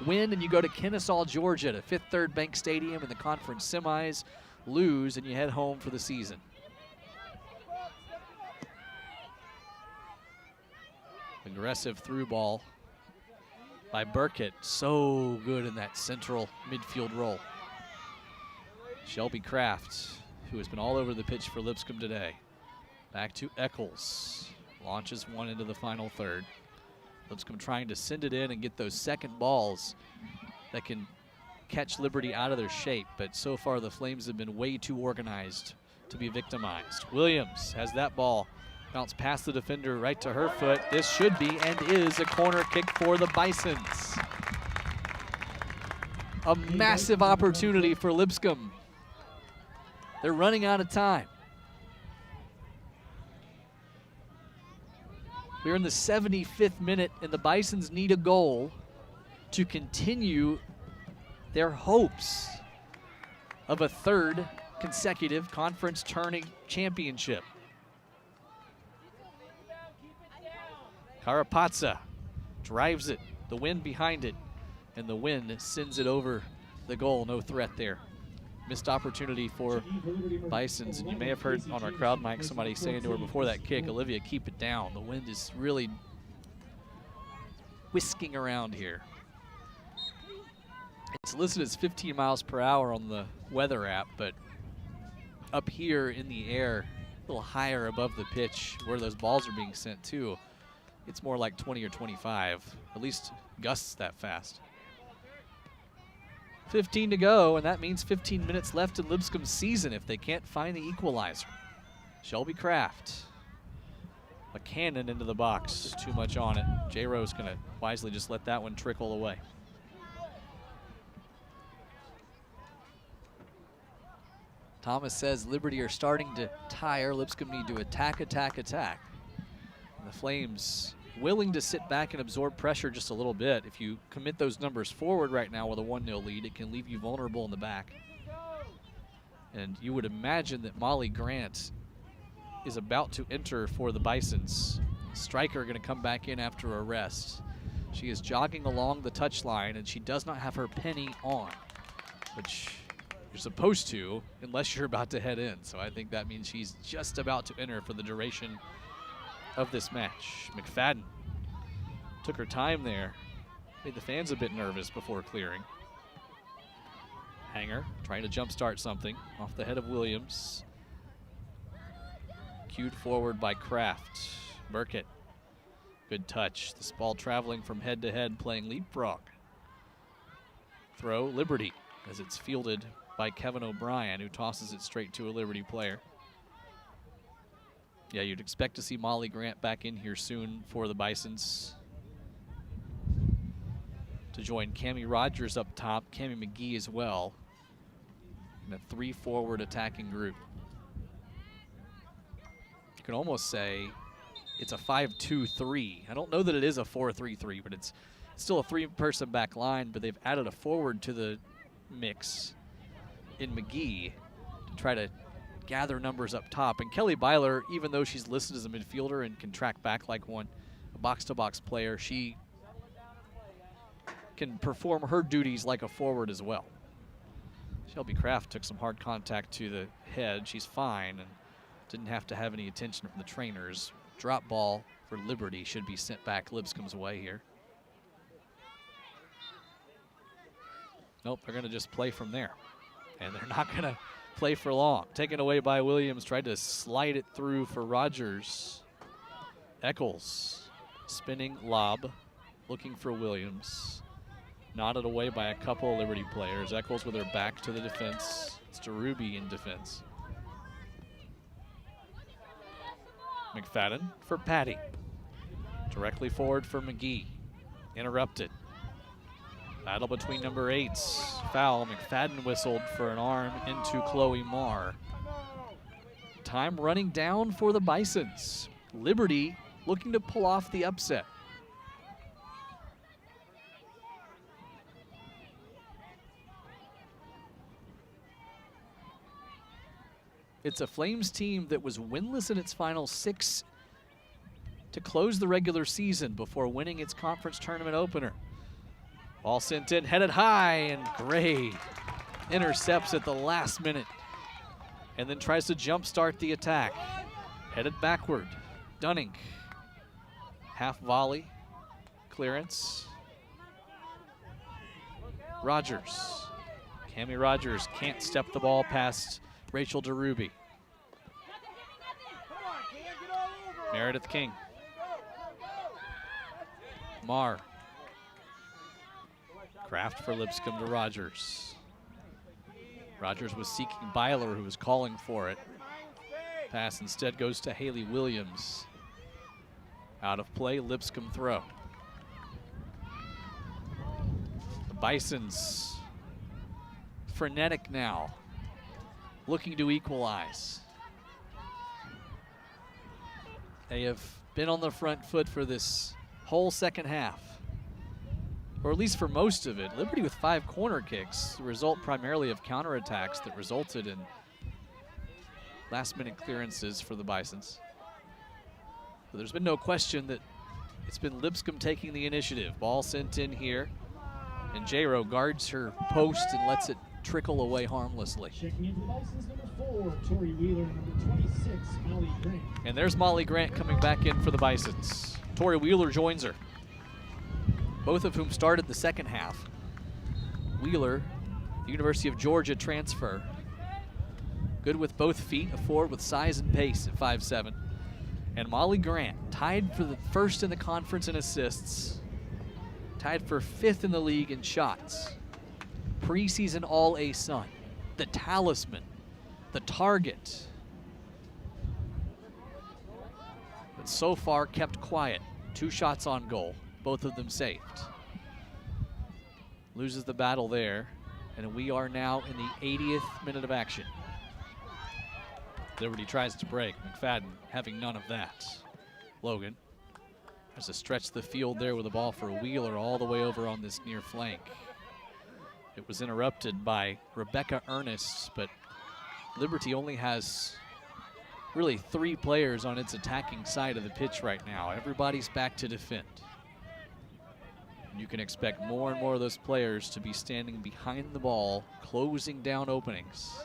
Win and you go to Kennesaw, Georgia to Fifth Third Bank Stadium in the conference semis. Lose and you head home for the season. Aggressive through ball by Burkett. So good in that central midfield role. Shelby Kraft, who has been all over the pitch for Lipscomb today. Back to Eccles. Launches one into the final third. Lipscomb trying to send it in and get those second balls that can catch Liberty out of their shape, but so far the Flames have been way too organized to be victimized. Williams has that ball bounce past the defender right to her foot. This should be and is a corner kick for the Bisons. A massive opportunity for Lipscomb. They're running out of time. We're in the 75th minute, and the Bisons need a goal to continue their hopes of a third consecutive conference tourney championship. Carapazza drives it, the wind behind it, and the wind sends it over the goal. No threat there. Missed opportunity for Bisons, and you may have heard on our crowd mic somebody saying to her before that kick, Olivia, keep it down. The wind is really whisking around here. It's listed as 15 miles per hour on the weather app, but up here in the air, a little higher above the pitch where those balls are being sent to, it's more like 20 or 25, at least gusts that fast. 15 to go, and that means 15 minutes left in Lipscomb's season if they can't find the equalizer. Shelby Kraft. A cannon into the box. Too much on it. J-Ro's going to wisely just let that one trickle away. Thomas says Liberty are starting to tire. Lipscomb need to attack, attack, attack. And the Flames willing to sit back and absorb pressure just a little bit. If you commit those numbers forward right now with a 1-0 lead, it can leave you vulnerable in the back. And you would imagine that Molly Grant is about to enter for the Bisons. Striker going to come back in after a rest. She is jogging along the touchline, and she does not have her penny on, which you're supposed to unless you're about to head in. So I think that means she's just about to enter for the duration of this match. McFadden took her time there. Made the fans a bit nervous before clearing. Hanger trying to jumpstart something off the head of Williams. Cued forward by Kraft. Burkett. Good touch. This ball traveling from head to head, playing leapfrog. Throw Liberty as it's fielded by Kevin O'Brien, who tosses it straight to a Liberty player. Yeah, you'd expect to see Molly Grant back in here soon for the Bisons to join Cammie Rogers up top, Cammie McGee as well, in a 3-forward attacking group. You can almost say it's a 5-2-3. I don't know that it is a 4-3-3, but it's still a 3-person back line, but they've added a forward to the mix in McGee to try to gather numbers up top. And Kelly Byler, even though she's listed as a midfielder and can track back like one, a box-to-box player, she can perform her duties like a forward as well. Shelby Kraft took some hard contact to the head. She's fine and didn't have to have any attention from the trainers. Drop ball for Liberty should be sent back Lipscomb's way here. Nope, they're going to just play from there. And they're not going to play for long. Taken away by Williams, tried to slide it through for Rogers. Eccles, spinning lob, looking for Williams. Knotted away by a couple of Liberty players. Eccles with her back to the defense. It's DeRuby in defense. McFadden for Patty. Directly forward for McGee. Interrupted. Battle between number 8's. Foul. McFadden whistled for an arm into Chloe Marr. Time running down for the Bisons. Liberty looking to pull off the upset. It's a Flames team that was winless in its final 6 to close the regular season before winning its conference tournament opener. Ball sent in, headed high, and Gray intercepts at the last minute and then tries to jumpstart the attack. Headed backward, Dunning. Half volley, clearance. Rogers. Cami Rogers can't step the ball past Rachel DeRuby. Meredith King. Marr. Kraft for Lipscomb to Rogers. Rogers was seeking Byler, who was calling for it. Pass instead goes to Haley Williams. Out of play, Lipscomb throw. The Bisons frenetic now, looking to equalize. They have been on the front foot for this whole second half, or at least for most of it. Liberty with 5 corner kicks, the result primarily of counterattacks that resulted in last-minute clearances for the Bisons. But there's been no question that it's been Lipscomb taking the initiative. Ball sent in here, and J-Ro guards her post and lets it trickle away harmlessly. Checking into the Bisons, number 4, Tori Wheeler, number 26, Molly Grant. And there's Molly Grant coming back in for the Bisons. Tori Wheeler joins her, both of whom started the second half. Wheeler, the University of Georgia transfer, good with both feet, a forward with size and pace at 5'7". And Molly Grant, tied for the first in the conference in assists, tied for 5th in the league in shots. Preseason All-A-Sun, the talisman, the target. But so far kept quiet. 2 shots on goal, both of them saved. Loses the battle there, and we are now in the 80th minute of action. Liberty tries to break. McFadden having none of that. Logan has to stretch the field there with the ball for Wheeler all the way over on this near flank. It was interrupted by Rebecca Ernest, but Liberty only has really 3 players on its attacking side of the pitch right now. Everybody's back to defend. And you can expect more and more of those players to be standing behind the ball, closing down openings.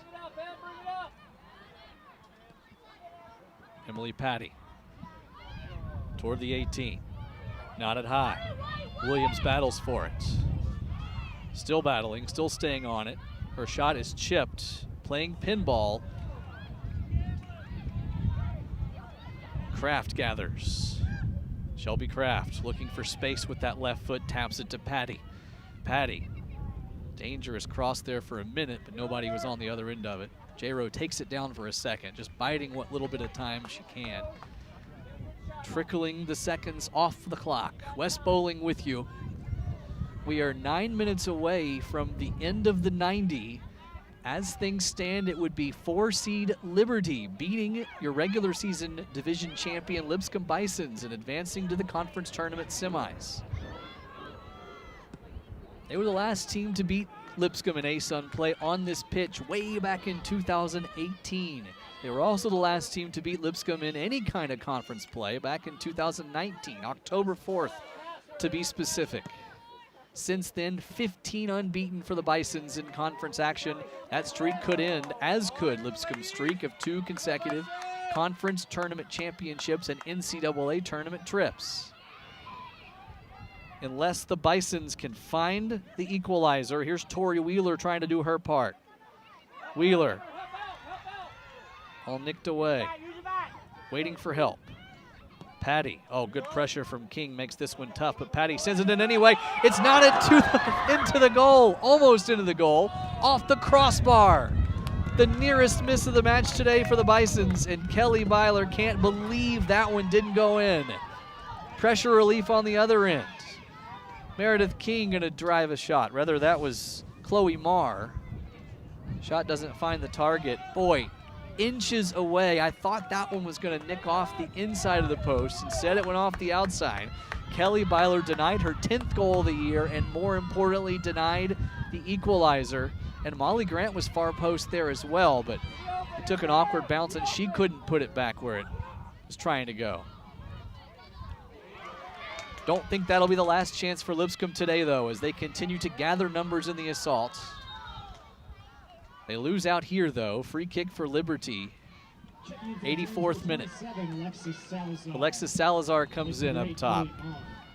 Emily Patty toward the 18. Knotted high. Williams battles for it. Still battling, still staying on it. Her shot is chipped, playing pinball. Kraft gathers. Shelby Kraft looking for space with that left foot, taps it to Patty. Patty, dangerous cross there for a minute, but nobody was on the other end of it. J-Ro takes it down for a second, just biding what little bit of time she can. Trickling the seconds off the clock. West Bowling with you. We are 9 minutes away from the end of the 90. As things stand, it would be 4-seed Liberty beating your regular season division champion Lipscomb Bisons and advancing to the conference tournament semis. They were the last team to beat Lipscomb in A-Sun play on this pitch way back in 2018. They were also the last team to beat Lipscomb in any kind of conference play back in 2019, October 4th to be specific. Since then, 15 unbeaten for the Bisons in conference action. That streak could end, as could Lipscomb's streak of 2 consecutive conference tournament championships and NCAA tournament trips. Unless the Bisons can find the equalizer. Here's Tori Wheeler trying to do her part. Wheeler, all nicked away, waiting for help. Patty, oh, good pressure from King makes this one tough, but Patty sends it in anyway. It's not into the goal, almost into the goal, off the crossbar. The nearest miss of the match today for the Bisons, and Kelly Byler can't believe that one didn't go in. Pressure relief on the other end. Meredith King gonna drive a shot. Rather, that was Chloe Marr. Shot doesn't find the target. Boy, inches away. I thought that one was going to nick off the inside of the post. Instead, it went off the outside. Kelly Byler denied her 10th goal of the year and, more importantly, denied the equalizer. And Molly Grant was far post there as well, but It took an awkward bounce, and she couldn't put it back where it was trying to go. Don't think that'll be the last chance for Lipscomb today, though, as they continue to gather numbers in the assault. They lose out here, though. Free kick for Liberty. 84th minute. Alexis Salazar comes in up top.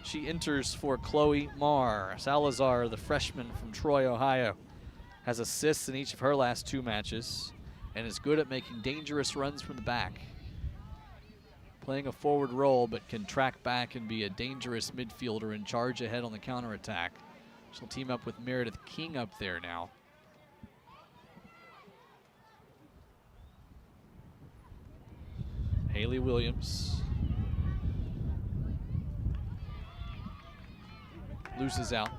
She enters for Chloe Marr. Salazar, the freshman from Troy, Ohio, has assists in each of her last 2 matches and is good at making dangerous runs from the back. Playing a forward role, but can track back and be a dangerous midfielder and charge ahead on the counterattack. She'll team up with Meredith King up there now. Haley Williams loses out.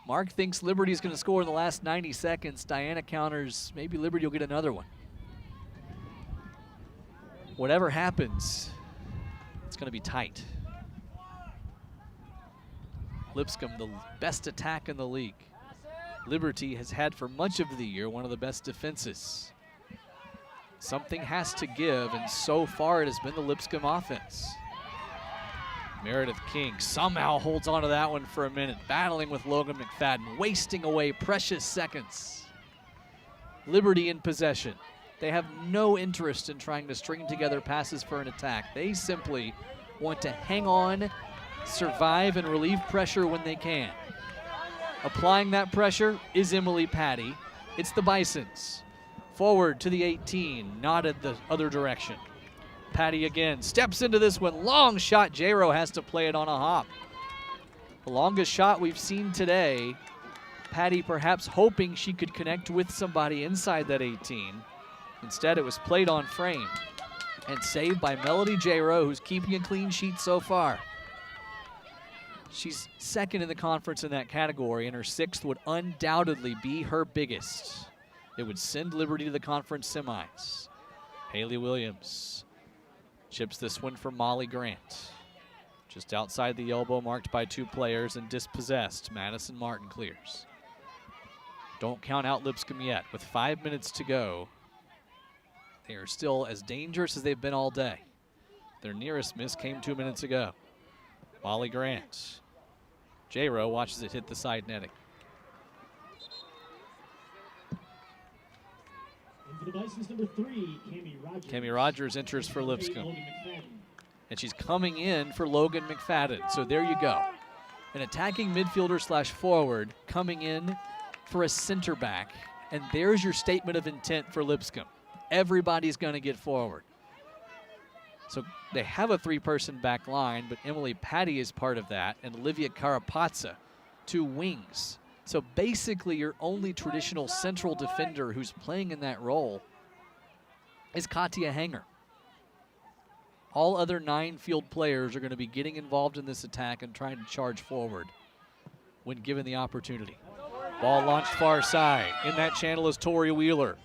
Mark thinks Liberty's going to score in the last 90 seconds. Diana counters, maybe Liberty will get another one. Whatever happens, it's going to be tight. Lipscomb, the best attack in the league. Liberty has had for much of the year one of the best defenses. Something has to give, and so far it has been the Lipscomb offense. Meredith King somehow holds on to that one for a minute, battling with Logan McFadden, wasting away precious seconds. Liberty in possession. They have no interest in trying to string together passes for an attack. They simply want to hang on, survive, and relieve pressure when they can. Applying that pressure is Emily Patty. It's the Bisons. Forward to the 18, nodded the other direction. Patty again steps into this one. Long shot. J-Ro has to play it on a hop. The longest shot we've seen today. Patty perhaps hoping she could connect with somebody inside that 18. Instead, it was played on frame and saved by Melody J-Ro, who's keeping a clean sheet so far. She's second in the conference in that category, and her 6th would undoubtedly be her biggest. It would send Liberty to the conference semis. Haley Williams chips this one for Molly Grant. Just outside the elbow, marked by 2 players and dispossessed. Madison Martin clears. Don't count out Lipscomb yet. With 5 minutes to go, they are still as dangerous as they've been all day. Their nearest miss came 2 minutes ago. Molly Grant. J-Ro watches it hit the side netting. For the Bisons, number 3, Cammie Rogers. Cammie Rogers enters for Lipscomb. And she's coming in for Logan McFadden. So there you go. An attacking midfielder / forward coming in for a center back. And there's your statement of intent for Lipscomb. Everybody's going to get forward. So they have a 3-person back line, but Emily Patty is part of that, and Olivia Carapazza, 2 wings. So basically your only traditional central defender who's playing in that role is Katia Hanger. All other 9 field players are going to be getting involved in this attack and trying to charge forward when given the opportunity. Ball launched far side. In that channel is Tori Wheeler.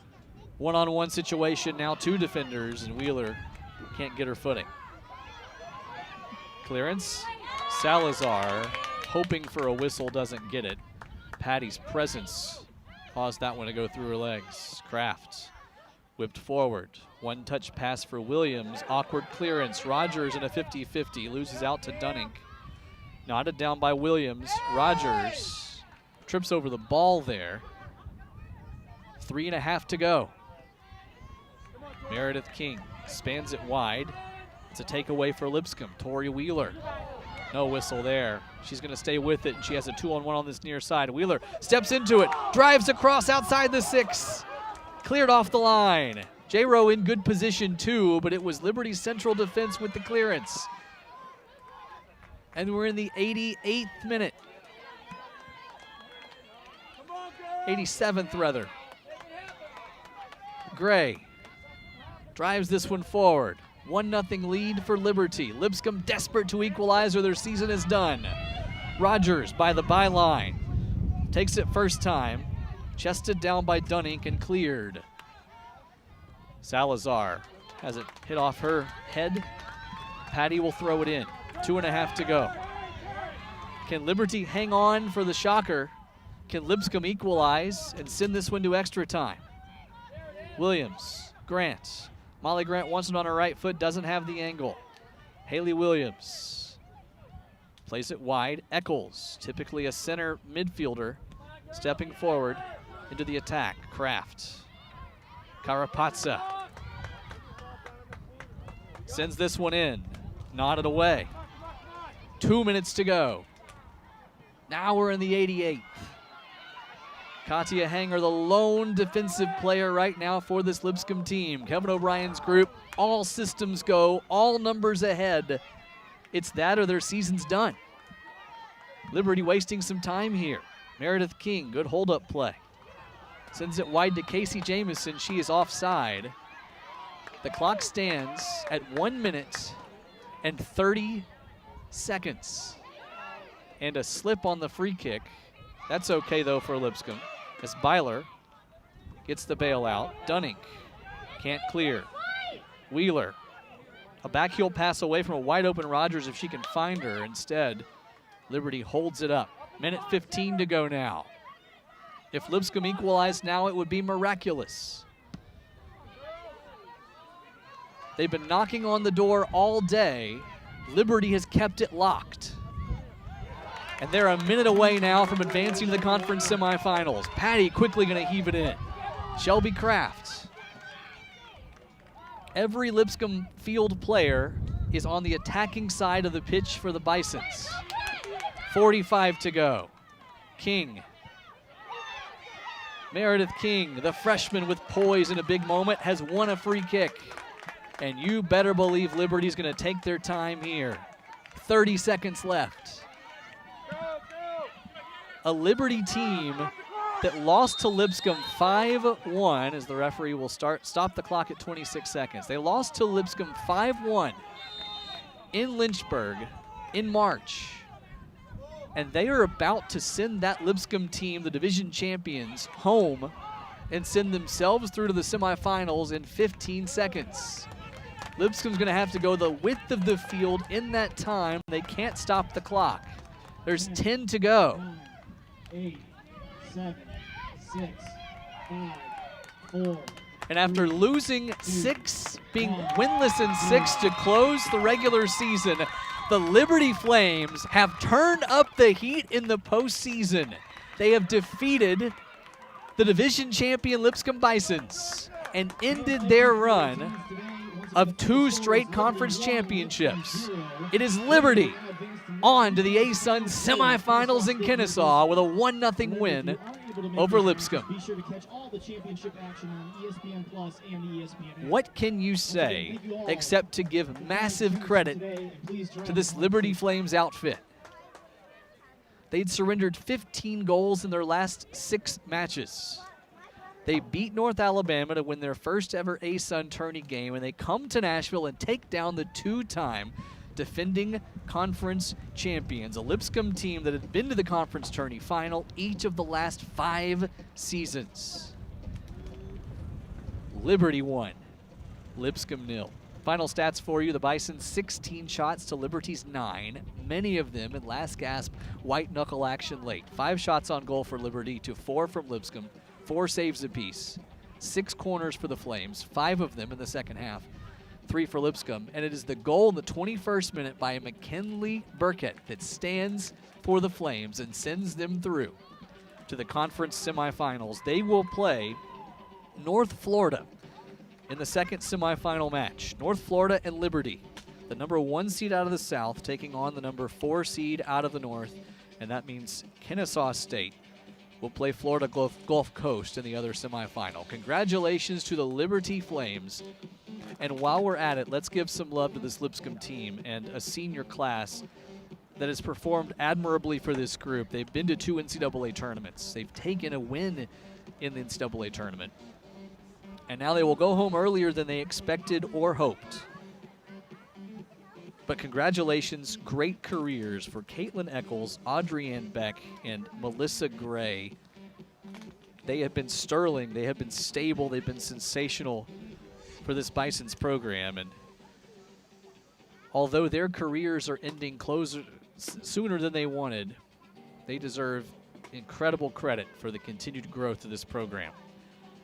One-on-one situation now, 2 defenders, and Wheeler can't get her footing. Clearance. Salazar, hoping for a whistle, doesn't get it. Patty's presence caused that one to go through her legs. Kraft whipped forward. 1-touch pass for Williams. Awkward clearance. Rogers in a 50-50. Loses out to Dunning. Knotted down by Williams. Rogers trips over the ball there. 3.5 to go. Meredith King spans it wide. It's a takeaway for Lipscomb. Tori Wheeler. No whistle there. She's going to stay with it, and she has a 2-on-1 on this near side. Wheeler steps into it, drives across outside the 6. Cleared off the line. J-Ro in good position too, but it was Liberty's central defense with the clearance. And we're in the 88th minute. 87th rather. Gray drives this one forward. 1-0 lead for Liberty. Lipscomb desperate to equalize or their season is done. Rogers by the byline. Takes it first time. Chested down by Dunning and cleared. Salazar has it hit off her head. Patty will throw it in. 2.5 to go. Can Liberty hang on for the shocker? Can Lipscomb equalize and send this one to extra time? Williams, Grant. Molly Grant wants it on her right foot, doesn't have the angle. Haley Williams plays it wide. Eccles, typically a center midfielder, stepping forward into the attack. Kraft. Karapatsa sends this one in, nodded away. 2 minutes to go. Now we're in the 88th. Katia Hanger, the lone defensive player right now for this Lipscomb team. Kevin O'Brien's group, all systems go, all numbers ahead. It's that or their season's done. Liberty wasting some time here. Meredith King, good hold-up play. Sends it wide to Casey Jamison. She is offside. The clock stands at 1 minute and 30 seconds. And a slip on the free kick. That's okay, though, for Lipscomb. As Byler gets the bailout. Dunning can't clear. Wheeler, a backheel pass away from a wide-open Rogers if she can find her. Instead, Liberty holds it up. Minute 15 to go now. If Lipscomb equalized now, it would be miraculous. They've been knocking on the door all day. Liberty has kept it locked. And they're a minute away now from advancing to the conference semifinals. Patty quickly going to heave it in. Shelby Kraft. Every Lipscomb field player is on the attacking side of the pitch for the Bisons. 45 to go. King. Meredith King, the freshman with poise in a big moment, has won a free kick. And you better believe Liberty's going to take their time here. 30 seconds left. A Liberty team that lost to Lipscomb 5-1, as the referee will stop the clock at 26 seconds. They lost to Lipscomb 5-1 in Lynchburg in March. And they are about to send that Lipscomb team, the division champions, home and send themselves through to the semifinals in 15 seconds. Lipscomb's going to have to go the width of the field in that time. They can't stop the clock. There's 10 to go. 8, 7, 6, 5, 4. And after losing 6, being winless in 6 to close the regular season, the Liberty Flames have turned up the heat in the postseason. They have defeated the division champion Lipscomb Bisons and ended their run of 2 straight conference championships. It is Liberty on to the ASUN semifinals in Kennesaw with a 1-0 win over Lipscomb. Be sure to catch all the championship action on ESPN Plus and the ESPN app. What can you say except to give massive credit to this Liberty Flames outfit? They'd surrendered 15 goals in their last 6 matches. They beat North Alabama to win their first ever ASUN tourney game, and they come to Nashville and take down the 2-time defending conference champions, a Lipscomb team that had been to the conference tourney final each of the last 5 seasons. Liberty won, Lipscomb 0. Final stats for you: the Bisons 16 shots to Liberty's 9, many of them in last gasp white knuckle action late. 5 shots on goal for Liberty to 4 from Lipscomb, 4 saves apiece, 6 corners for the Flames, 5 of them in the second half, 3 for Lipscomb, and it is the goal in the 21st minute by McKinley Burkett that stands for the Flames and sends them through to the conference semifinals. They will play North Florida in the second semifinal match. North Florida and Liberty, the number 1 seed out of the South, taking on the number 4 seed out of the North, and that means Kennesaw State will play Florida Gulf Coast in the other semifinal. Congratulations to the Liberty Flames. And while we're at it, let's give some love to this Lipscomb team and a senior class that has performed admirably for this group. They've been to 2 NCAA tournaments. They've taken a win in the NCAA tournament. And now they will go home earlier than they expected or hoped. But congratulations, great careers for Caitlin Eccles, Audrienne Beck, and Melissa Gray. They have been sterling, they have been stable, they've been sensational for this Bisons program. And although their careers are ending sooner than they wanted, they deserve incredible credit for the continued growth of this program.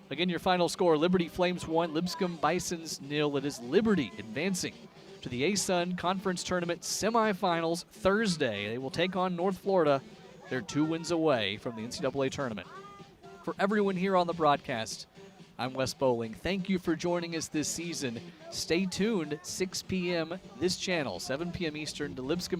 Again, your final score, Liberty Flames 1, Lipscomb Bisons 0. It is Liberty advancing to the ASUN Conference Tournament semifinals Thursday. They will take on North Florida. They're 2 wins away from the NCAA tournament. For everyone here on the broadcast, I'm Wes Bowling. Thank you for joining us this season. Stay tuned, 6 p.m. this channel, 7 p.m. Eastern, to Lipscomb